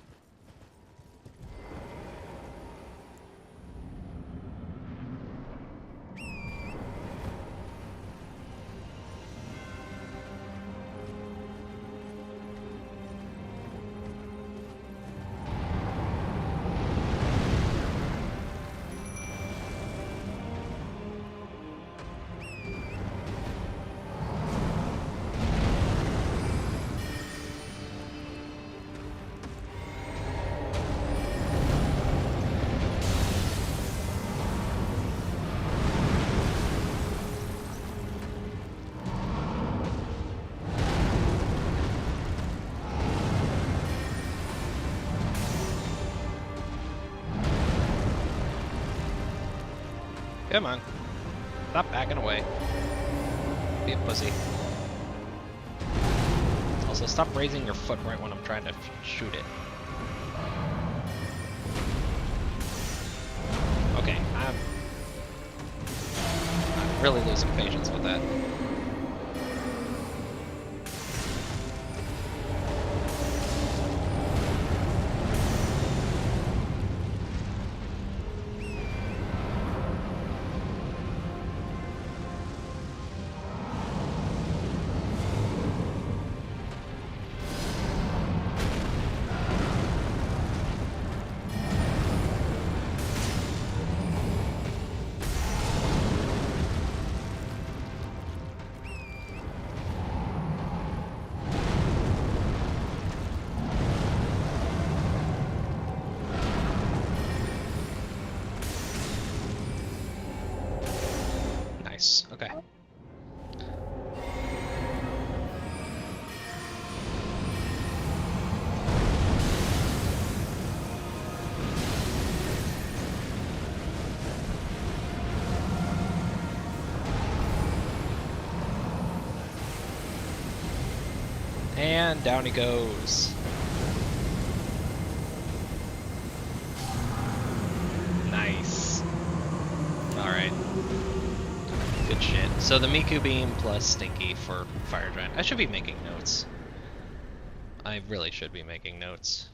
[SPEAKER 1] Come on. Stop backing away. Be a pussy. Also, stop raising your foot right when I'm trying to shoot it. Okay, I'm really losing patience with that. Nice, okay. And down he goes. Nice. Alright. Good shit. So the Miku Beam plus Stinky for Fire Giant. I should be making notes. I really should be making notes.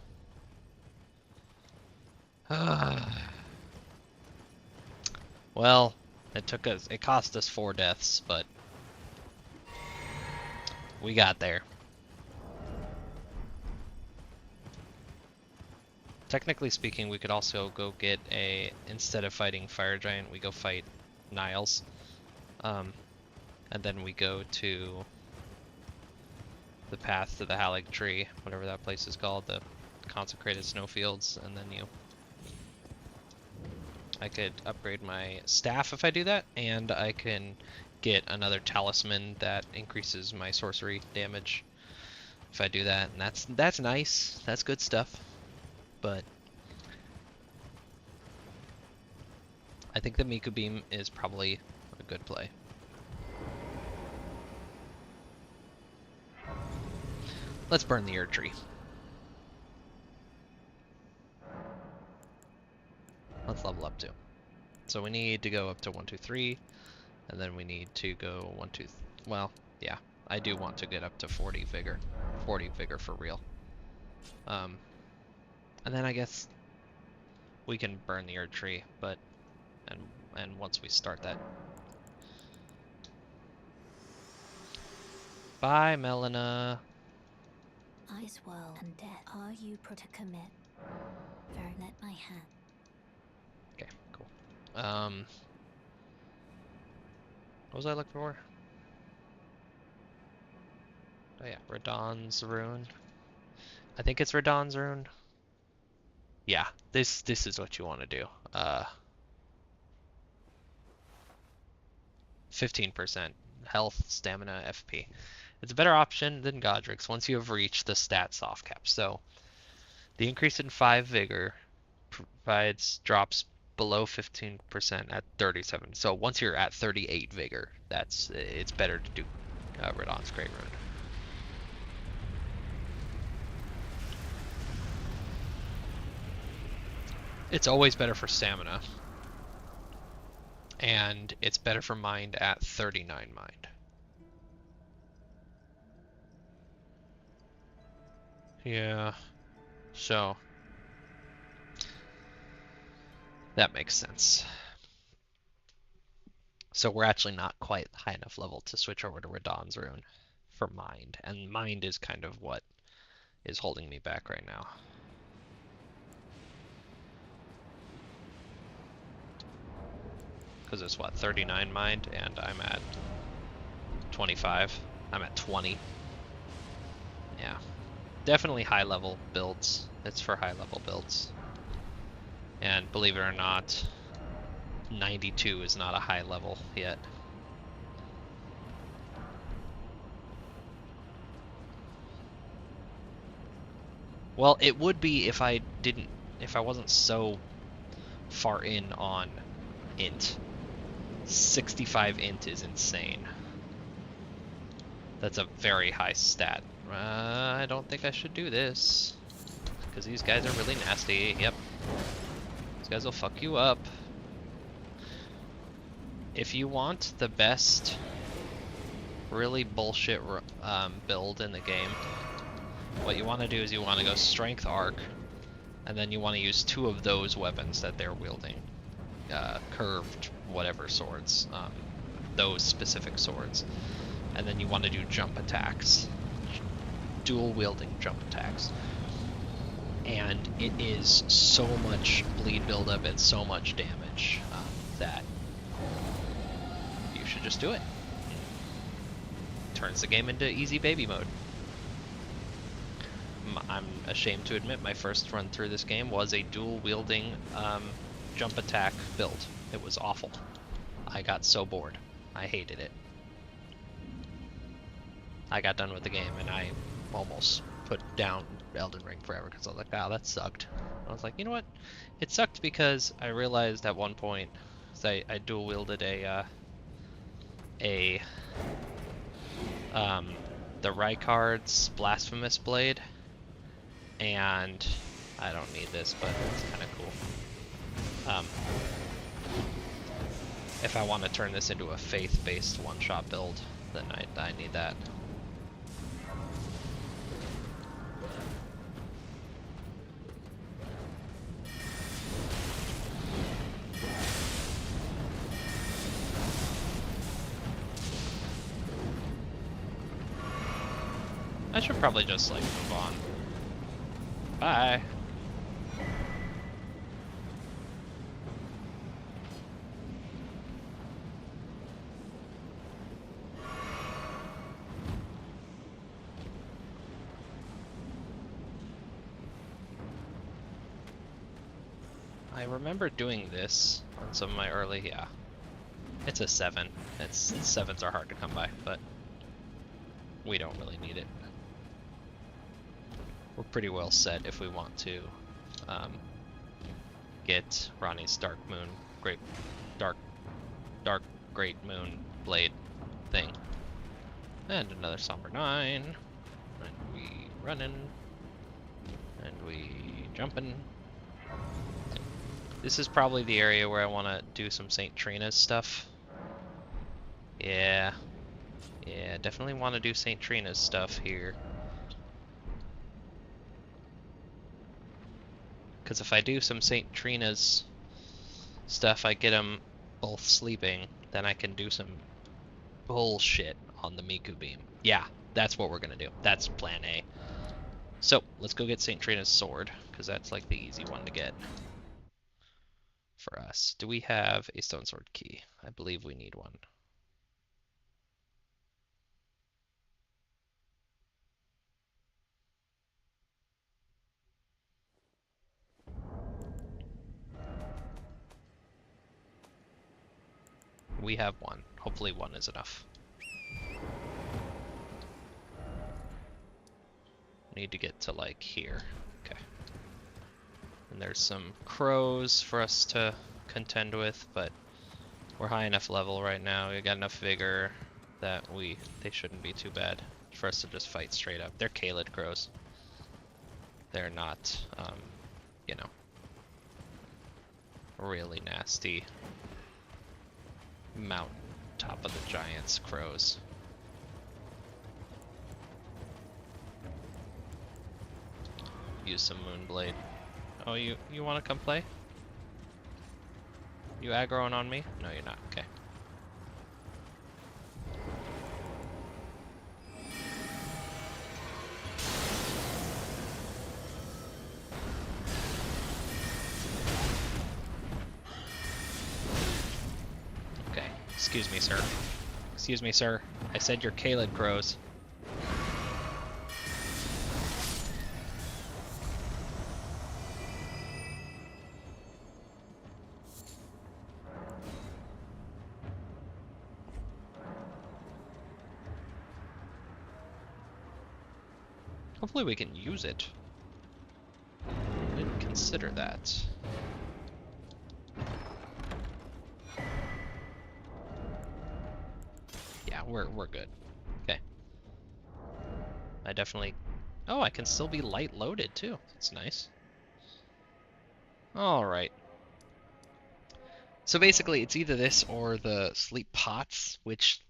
[SPEAKER 1] Well, it cost us 4 deaths, but we got there. Technically speaking, we could also go get instead of fighting Fire Giant, we go fight Niles. And then we go to the path to the Halig Tree, whatever that place is called, the consecrated snowfields, and then I could upgrade my staff if I do that, and I can get another talisman that increases my sorcery damage if I do that, and that's nice. That's good stuff. But I think the Miku Beam is probably a good play. Let's burn the Erd Tree. Let's level up too. So we need to go up to 1, 2, 3, and then we need to go 1, 2. Well, yeah, I do want to get up to 40 vigor. 40 vigor for real. And then I guess we can burn the Erd Tree, but and once we start that. Bye, Melina.
[SPEAKER 2] Eyes well and death. Are you to commit? Very let my hand.
[SPEAKER 1] Okay, cool. What was I looking for? Oh yeah, Radahn's rune. I think it's Radahn's rune. Yeah, this is what you want to do. 15% health, stamina, FP. It's a better option than Godric's once you have reached the stat soft cap. So the increase in 5 vigor drops below 15% at 37. So once you're at 38 vigor, it's better to do Radahn's Great Rune. It's always better for stamina. And it's better for mind at 39 mind. Yeah, so that makes sense. So we're actually not quite high enough level to switch over to Radahn's rune for mind, and mind is kind of what is holding me back right now. Because it's what, 39 mind, and I'm at 25. I'm at 20. Yeah. Definitely high level builds. It's for high level builds. And believe it or not, 92 is not a high level yet. Well, it would be if I wasn't so far in on int. 65 int is insane. That's a very high stat. I don't think I should do this. Because these guys are really nasty. Yep. These guys will fuck you up. If you want the best really bullshit build in the game, what you want to do is you want to go strength arc, and then you want to use 2 of those weapons that they're wielding. Curved whatever swords. Those specific swords. And then you want to do jump attacks. Dual wielding jump attacks. And it is so much bleed buildup and so much damage that you should just do it. Turns the game into easy baby mode. I'm ashamed to admit my first run through this game was a dual wielding jump attack build. It was awful. I got so bored. I hated it. I got done with the game and I almost put down Elden Ring forever because I was like, wow, that sucked. I was like, you know what? It sucked because I realized at one point, I dual wielded the Rykard's Blasphemous Blade, and I don't need this, but it's kind of cool. If I want to turn this into a faith-based one-shot build, then I need that. I should probably just, like, move on. Bye. I remember doing this on some of my early, yeah. It's a 7. 7s are hard to come by, but we don't really need it. We're pretty well set if we want to get Ronnie's Dark Great Moon Blade thing. And another Somber 9. And we running. And we jumping. This is probably the area where I want to do some St. Trina's stuff. Yeah. Yeah, definitely want to do St. Trina's stuff here. Because if I do some St. Trina's stuff, I get them both sleeping, then I can do some bullshit on the Miku beam. Yeah, that's what we're going to do. That's plan A. So, let's go get St. Trina's sword, because that's like the easy one to get for us. Do we have a stone sword key? I believe we need one. We have one. Hopefully one is enough. Need to get to like here. Okay. And there's some crows for us to contend with, but we're high enough level right now. We got enough vigor that they shouldn't be too bad for us to just fight straight up. They're Kaled crows. They're not, you know, really nasty mount top of the giants crows. Use some Moonblade. Oh, you want to come play? You aggroing on me? No, you're not. Okay. Okay. Excuse me, sir. Excuse me, sir. I said you're Kaled crows. Hopefully we can use it. I didn't consider that. Yeah, we're good. Okay. I definitely... Oh, I can still be light loaded too. That's nice. Alright. So basically it's either this or the sleep pots, which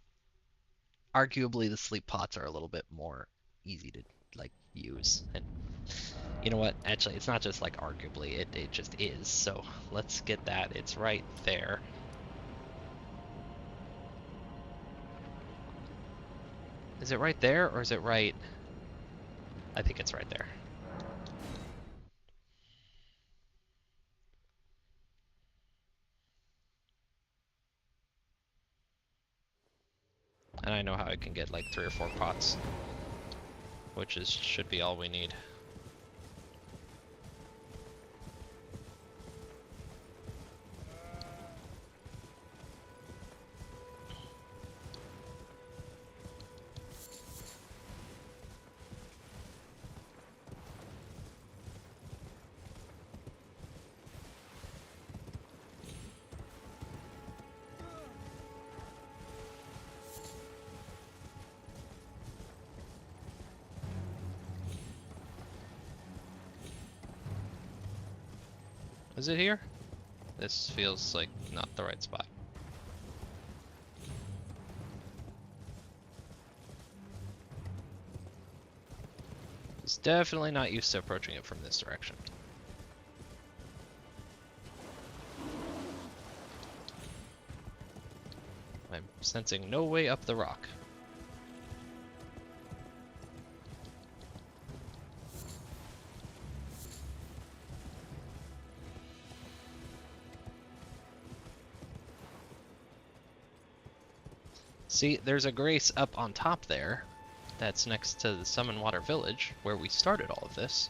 [SPEAKER 1] arguably the sleep pots are a little bit more easy to like use. And you know what? Actually, it's not just like arguably, it just is. So let's get that. It's right there. Is it right there or is it right? I think it's right there. And I know how I can get like 3 or 4 pots, which is should be all we need. Is it here? This feels like not the right spot. It's definitely not used to approaching it from this direction. I'm sensing no way up the rock. See, there's a grace up on top there that's next to the Summon Water Village, where we started all of this.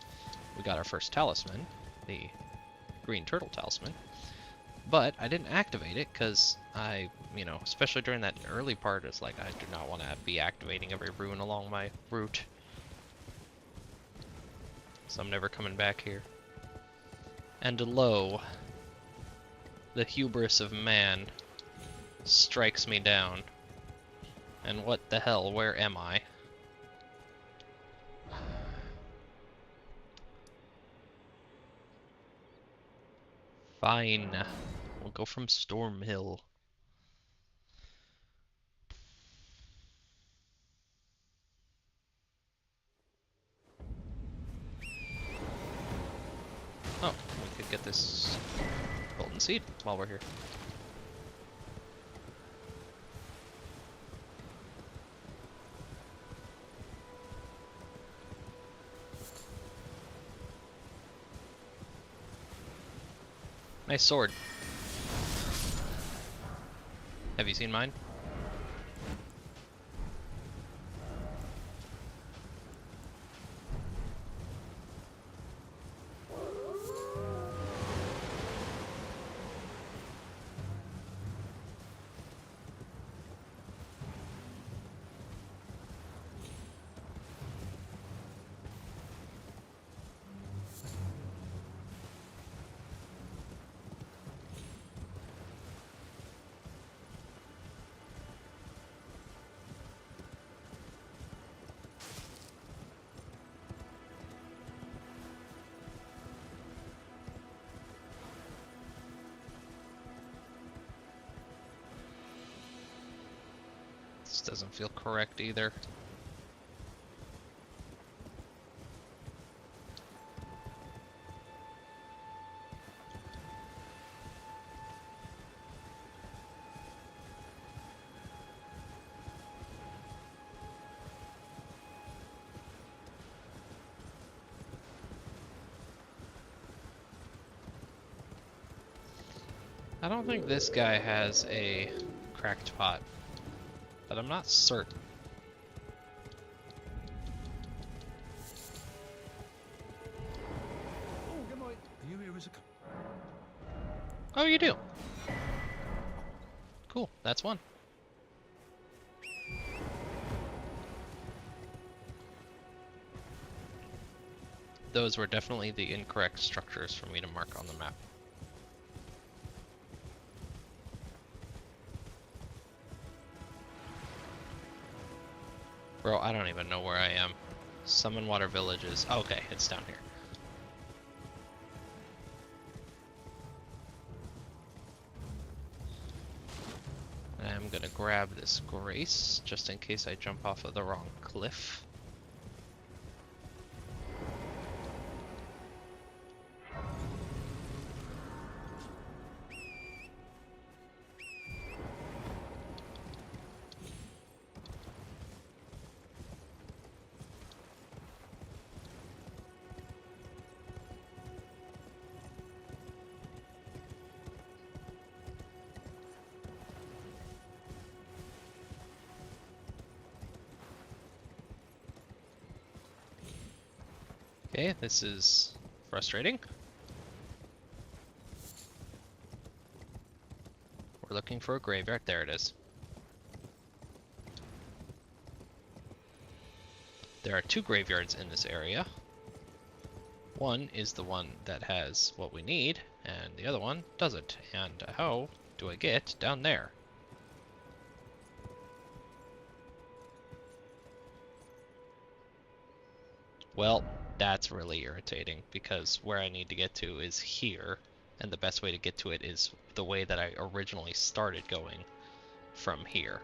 [SPEAKER 1] We got our first talisman, the green turtle talisman, but I didn't activate it because I, you know, especially during that early part, it's like I do not want to be activating every rune along my route. So I'm never coming back here. And lo, the hubris of man strikes me down. And what the hell, where am I? Fine. We'll go from Storm Hill. Oh, we could get this golden seed while we're here. Nice sword. Have you seen mine? This doesn't feel correct either. I don't think this guy has a cracked pot, but I'm not certain.
[SPEAKER 3] Oh, good morning. Are you here as a...
[SPEAKER 1] Oh, you do? Cool, that's one. Those were definitely the incorrect structures for me to mark on the map. Bro, I don't even know where I am. Summon Water Villages. Oh, okay, it's down here. I'm gonna grab this Grace, just in case I jump off of the wrong cliff. Okay, this is frustrating. We're looking for a graveyard. There it is. There are two graveyards in this area. One is the one that has what we need, and the other one doesn't. And how do I get down there? Well, that's really irritating, because where I need to get to is here, and the best way to get to it is the way that I originally started going, from here.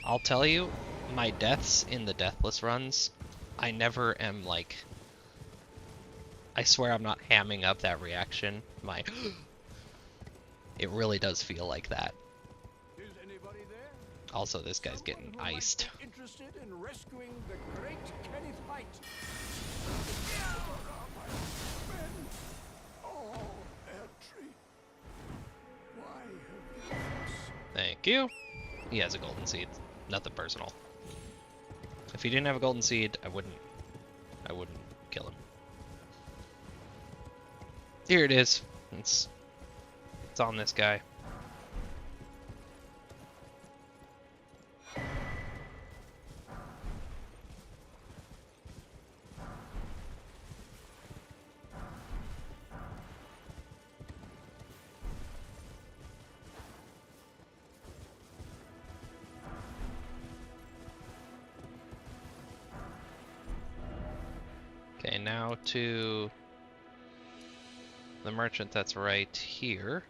[SPEAKER 1] I'll tell you, my deaths in the Deathless runs, I never am like... I swear I'm not hamming up that reaction. My... It really does feel like that.
[SPEAKER 3] Is anybody there?
[SPEAKER 1] Also, this guy's getting
[SPEAKER 3] Someone who might
[SPEAKER 1] iced.
[SPEAKER 3] be interested in rescuing the great Kenneth Height. Men. Oh, Eltree. Why have you done this?
[SPEAKER 1] Thank you. He has a golden seed. Nothing personal. If he didn't have a golden seed, I wouldn't kill him. Here it is. It's on this guy. Okay, now to the merchant that's right here.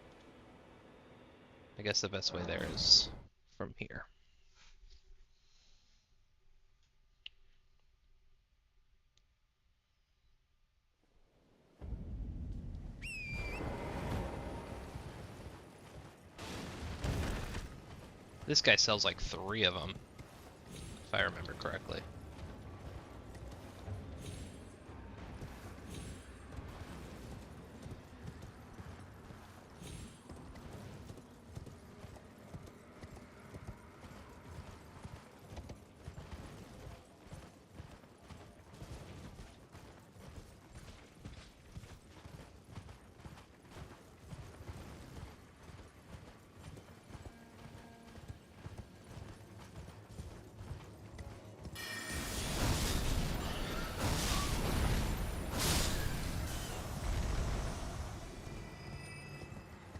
[SPEAKER 1] I guess the best way there is from here. This guy sells like 3 of them, if I remember correctly.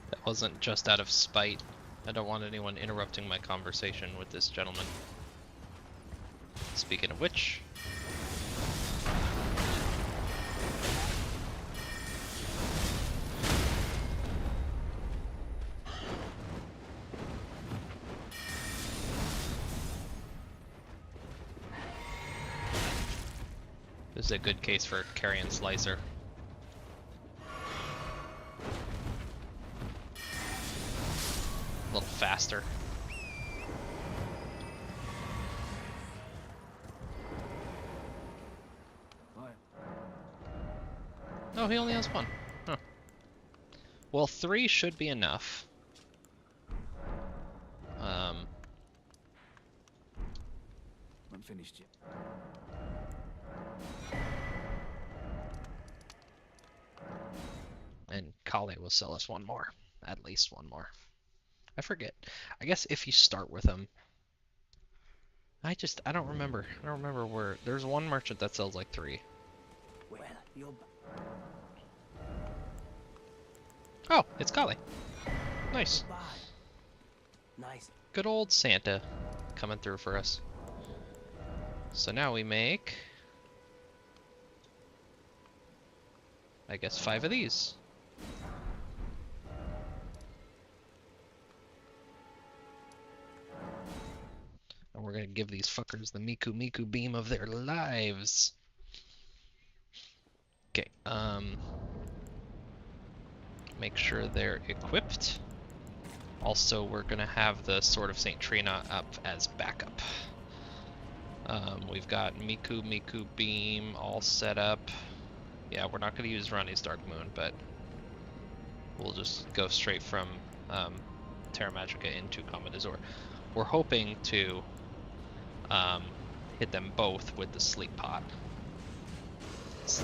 [SPEAKER 1] That wasn't just out of spite. I don't want anyone interrupting my conversation with this gentleman. Speaking of which... This is a good case for carrion slicer. A little faster.
[SPEAKER 3] Fine.
[SPEAKER 1] Oh, he only has one. Huh. Well, 3 should be enough.
[SPEAKER 3] I'm finished yet.
[SPEAKER 1] And Kale will sell us one more. At least one more. I forget. I guess if you start with them. I don't remember. I don't remember where. There's one merchant that sells like 3.
[SPEAKER 3] Well, you're...
[SPEAKER 1] Oh, it's Kale. Nice.
[SPEAKER 3] Goodbye. Nice.
[SPEAKER 1] Good old Santa coming through for us. So now we make, I guess, 5 of these. And we're gonna give these fuckers the Miku Miku beam of their lives. Okay, make sure they're equipped. Also, we're gonna have the Sword of Saint Trina up as backup. We've got Miku Miku beam all set up. Yeah, we're not gonna use Ronnie's Dark Moon, but we'll just go straight from Terra Magica into Comet Azure. We're hoping to hit them both with the Sleep Pot.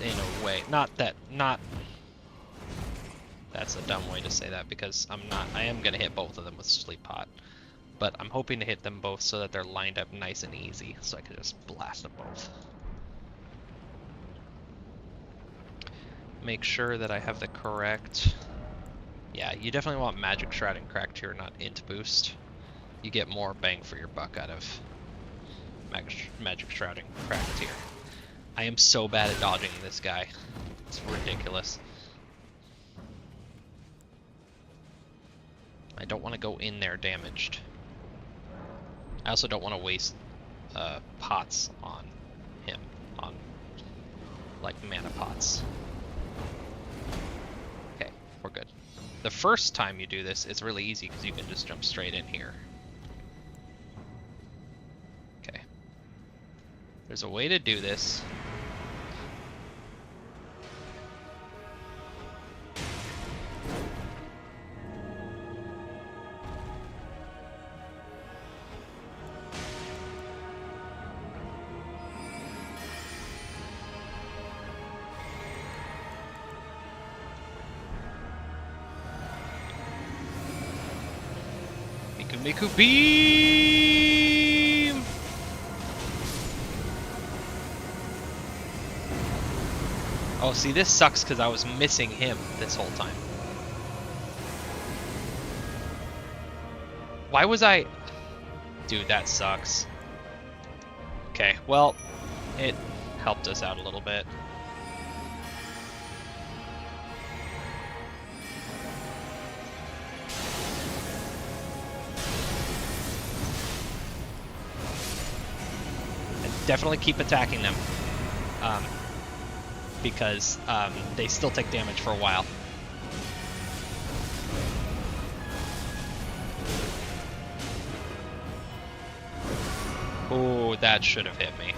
[SPEAKER 1] In a way, that's a dumb way to say that, because I am gonna hit both of them with Sleep Pot, but I'm hoping to hit them both so that they're lined up nice and easy, so I can just blast them both. Make sure that I have the correct. Yeah, you definitely want Magic Shroud and Cracked Tear, not Int Boost. You get more bang for your buck out of Magic Shroud and Cracked Tear. I am so bad at dodging this guy. It's ridiculous. I don't want to go in there damaged. I also don't want to waste pots on him, on like mana pots. Okay, we're good. The first time you do this, it's really easy because you can just jump straight in here. Okay. There's a way to do this. Miku beam! Oh, see, this sucks because I was missing him this whole time. Why was I... Dude, that sucks. Okay, well, it helped us out a little bit. Definitely keep attacking them, because they still take damage for a while. Oh, that should have hit me.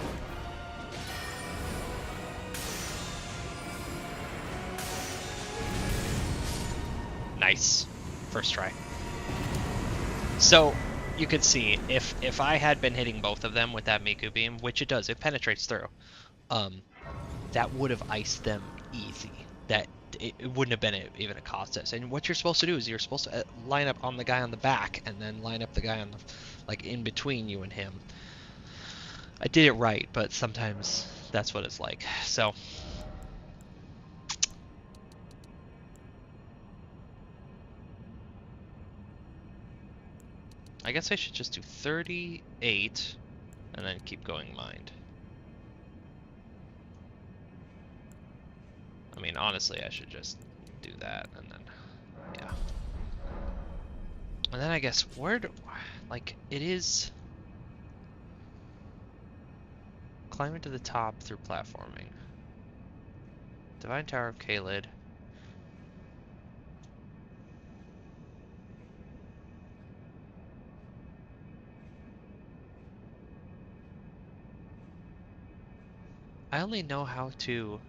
[SPEAKER 1] Nice. First try. So, you could see, if I had been hitting both of them with that Miku beam, which it does, it penetrates through, that would have iced them easy. That it wouldn't have been even a cost test. And what you're supposed to do is you're supposed to line up on the guy on the back, and then line up the guy on the, like, in between you and him. I did it right, but sometimes that's what it's like. So I guess I should just do 38 and then keep going mind. I mean, honestly, I should just do that and then, yeah. And then I guess like, it is climbing to the top through platforming. Divine Tower of Kaled. I only know how to...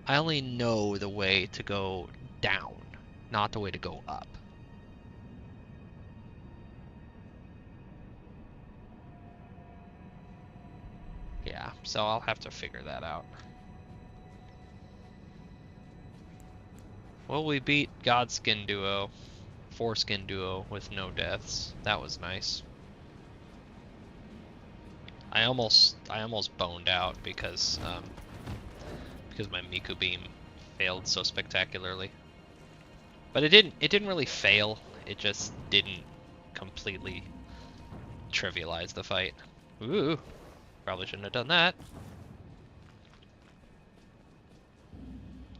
[SPEAKER 1] I only know the way to go down, not the way to go up. Yeah, so I'll have to figure that out. Well, we beat Godskin Duo, Foreskin Duo with no deaths. That was nice. I almost boned out because my Miku beam failed so spectacularly. But it didn't really fail. It just didn't completely trivialize the fight. Ooh, probably shouldn't have done that.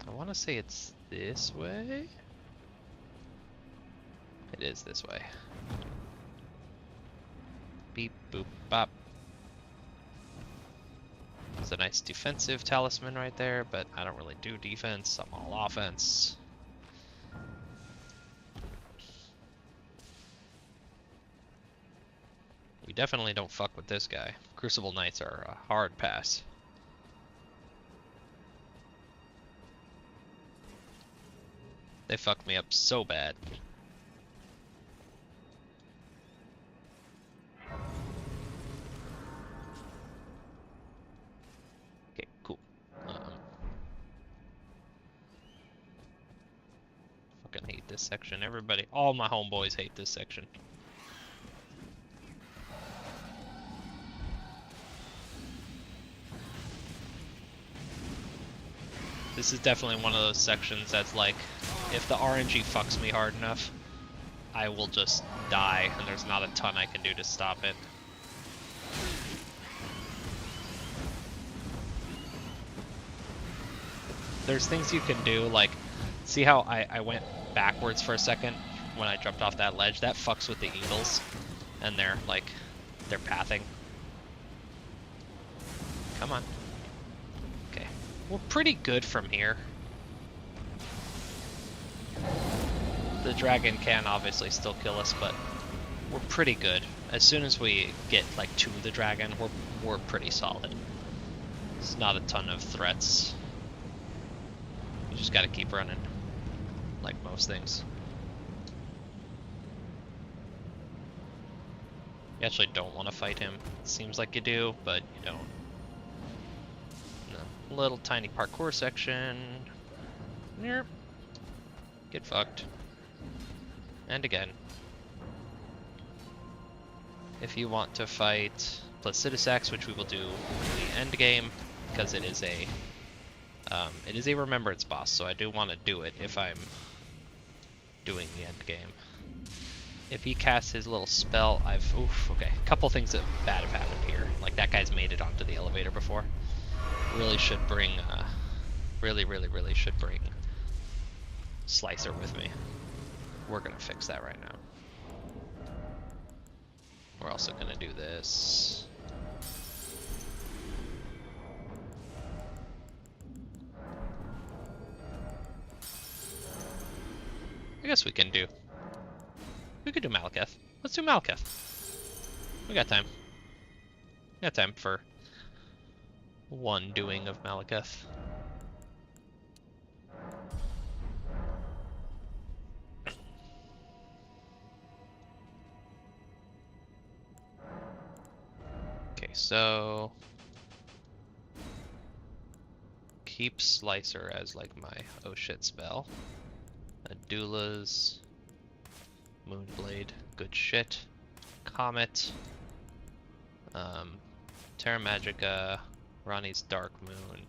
[SPEAKER 1] I want to say it's this way. It is this way. Beep boop bop. It's a nice defensive talisman right there, but I don't really do defense. I'm all offense. We definitely don't fuck with this guy. Crucible Knights are a hard pass. They fucked me up so bad. Okay, cool. Fucking hate this section. Everybody, all my homeboys hate this section. This is definitely one of those sections that's like, if the RNG fucks me hard enough, I will just die, and there's not a ton I can do to stop it. There's things you can do, like, see how I went backwards for a second when I jumped off that ledge? That fucks with the eagles, and their pathing. Come on. Okay. We're pretty good from here. The dragon can obviously still kill us, but we're pretty good. As soon as we get like to the dragon, we're pretty solid. It's not a ton of threats. You just gotta keep running, like most things. You actually don't want to fight him. It seems like you do, but you don't. No. Little tiny parkour section. Yep. Get fucked. And again. If you want to fight Placidusax, which we will do in the end game, because it is a remembrance boss, so I do want to do it if I'm doing the end game. If he casts his little spell, okay, a couple things that bad have happened here. Like that guy's made it onto the elevator before. Really should bring, really should bring Slicer with me. We're gonna fix that right now. We're also gonna do this. I guess we could do Malekith. Let's do Malekith. We got time. We got time for one doing of Malekith. Okay, so keep Slicer as like my oh shit spell. Adula's Moonblade, good shit. Comet, Terra Magica, Ronnie's Dark Moon,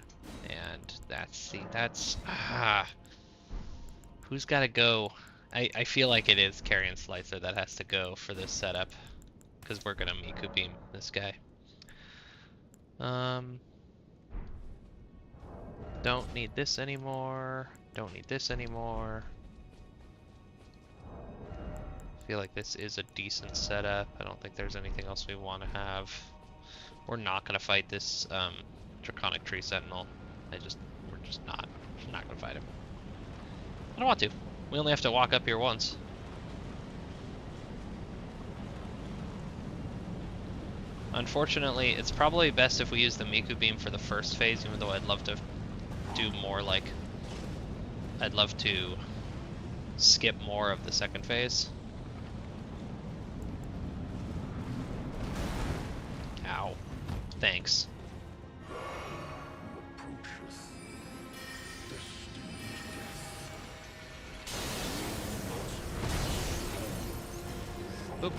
[SPEAKER 1] and that's who's gotta go? I feel like it is Carrion Slicer that has to go for this setup, because we're gonna Miku beam this guy. Don't need this anymore. Don't need this anymore. Feel like this is a decent setup. I don't think there's anything else we want to have. We're not gonna fight this Draconic Tree Sentinel. We're just not gonna fight him. I don't want to. We only have to walk up here once. Unfortunately, it's probably best if we use the Miku Beam for the first phase, even though I'd love to do more like... I'd love to skip more of the second phase. Ow. Thanks. Boop.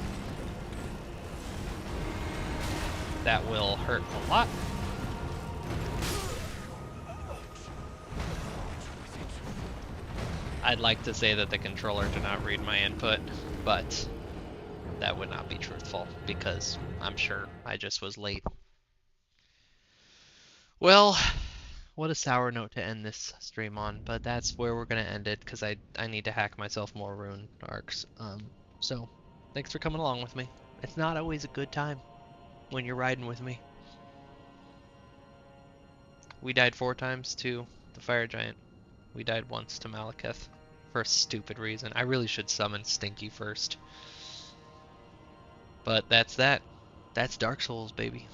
[SPEAKER 1] That will hurt a lot. I'd like to say that the controller did not read my input, but that would not be truthful because I'm sure I just was late. Well, what a sour note to end this stream on, but that's where we're gonna end it because I need to hack myself more rune arcs. So thanks for coming along with me. It's not always a good time when you're riding with me. We died 4 times to the fire giant. We died once to Malekith for a stupid reason. I really should summon Stinky first. But that's that. That's Dark Souls, baby.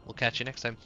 [SPEAKER 1] We'll catch you next time.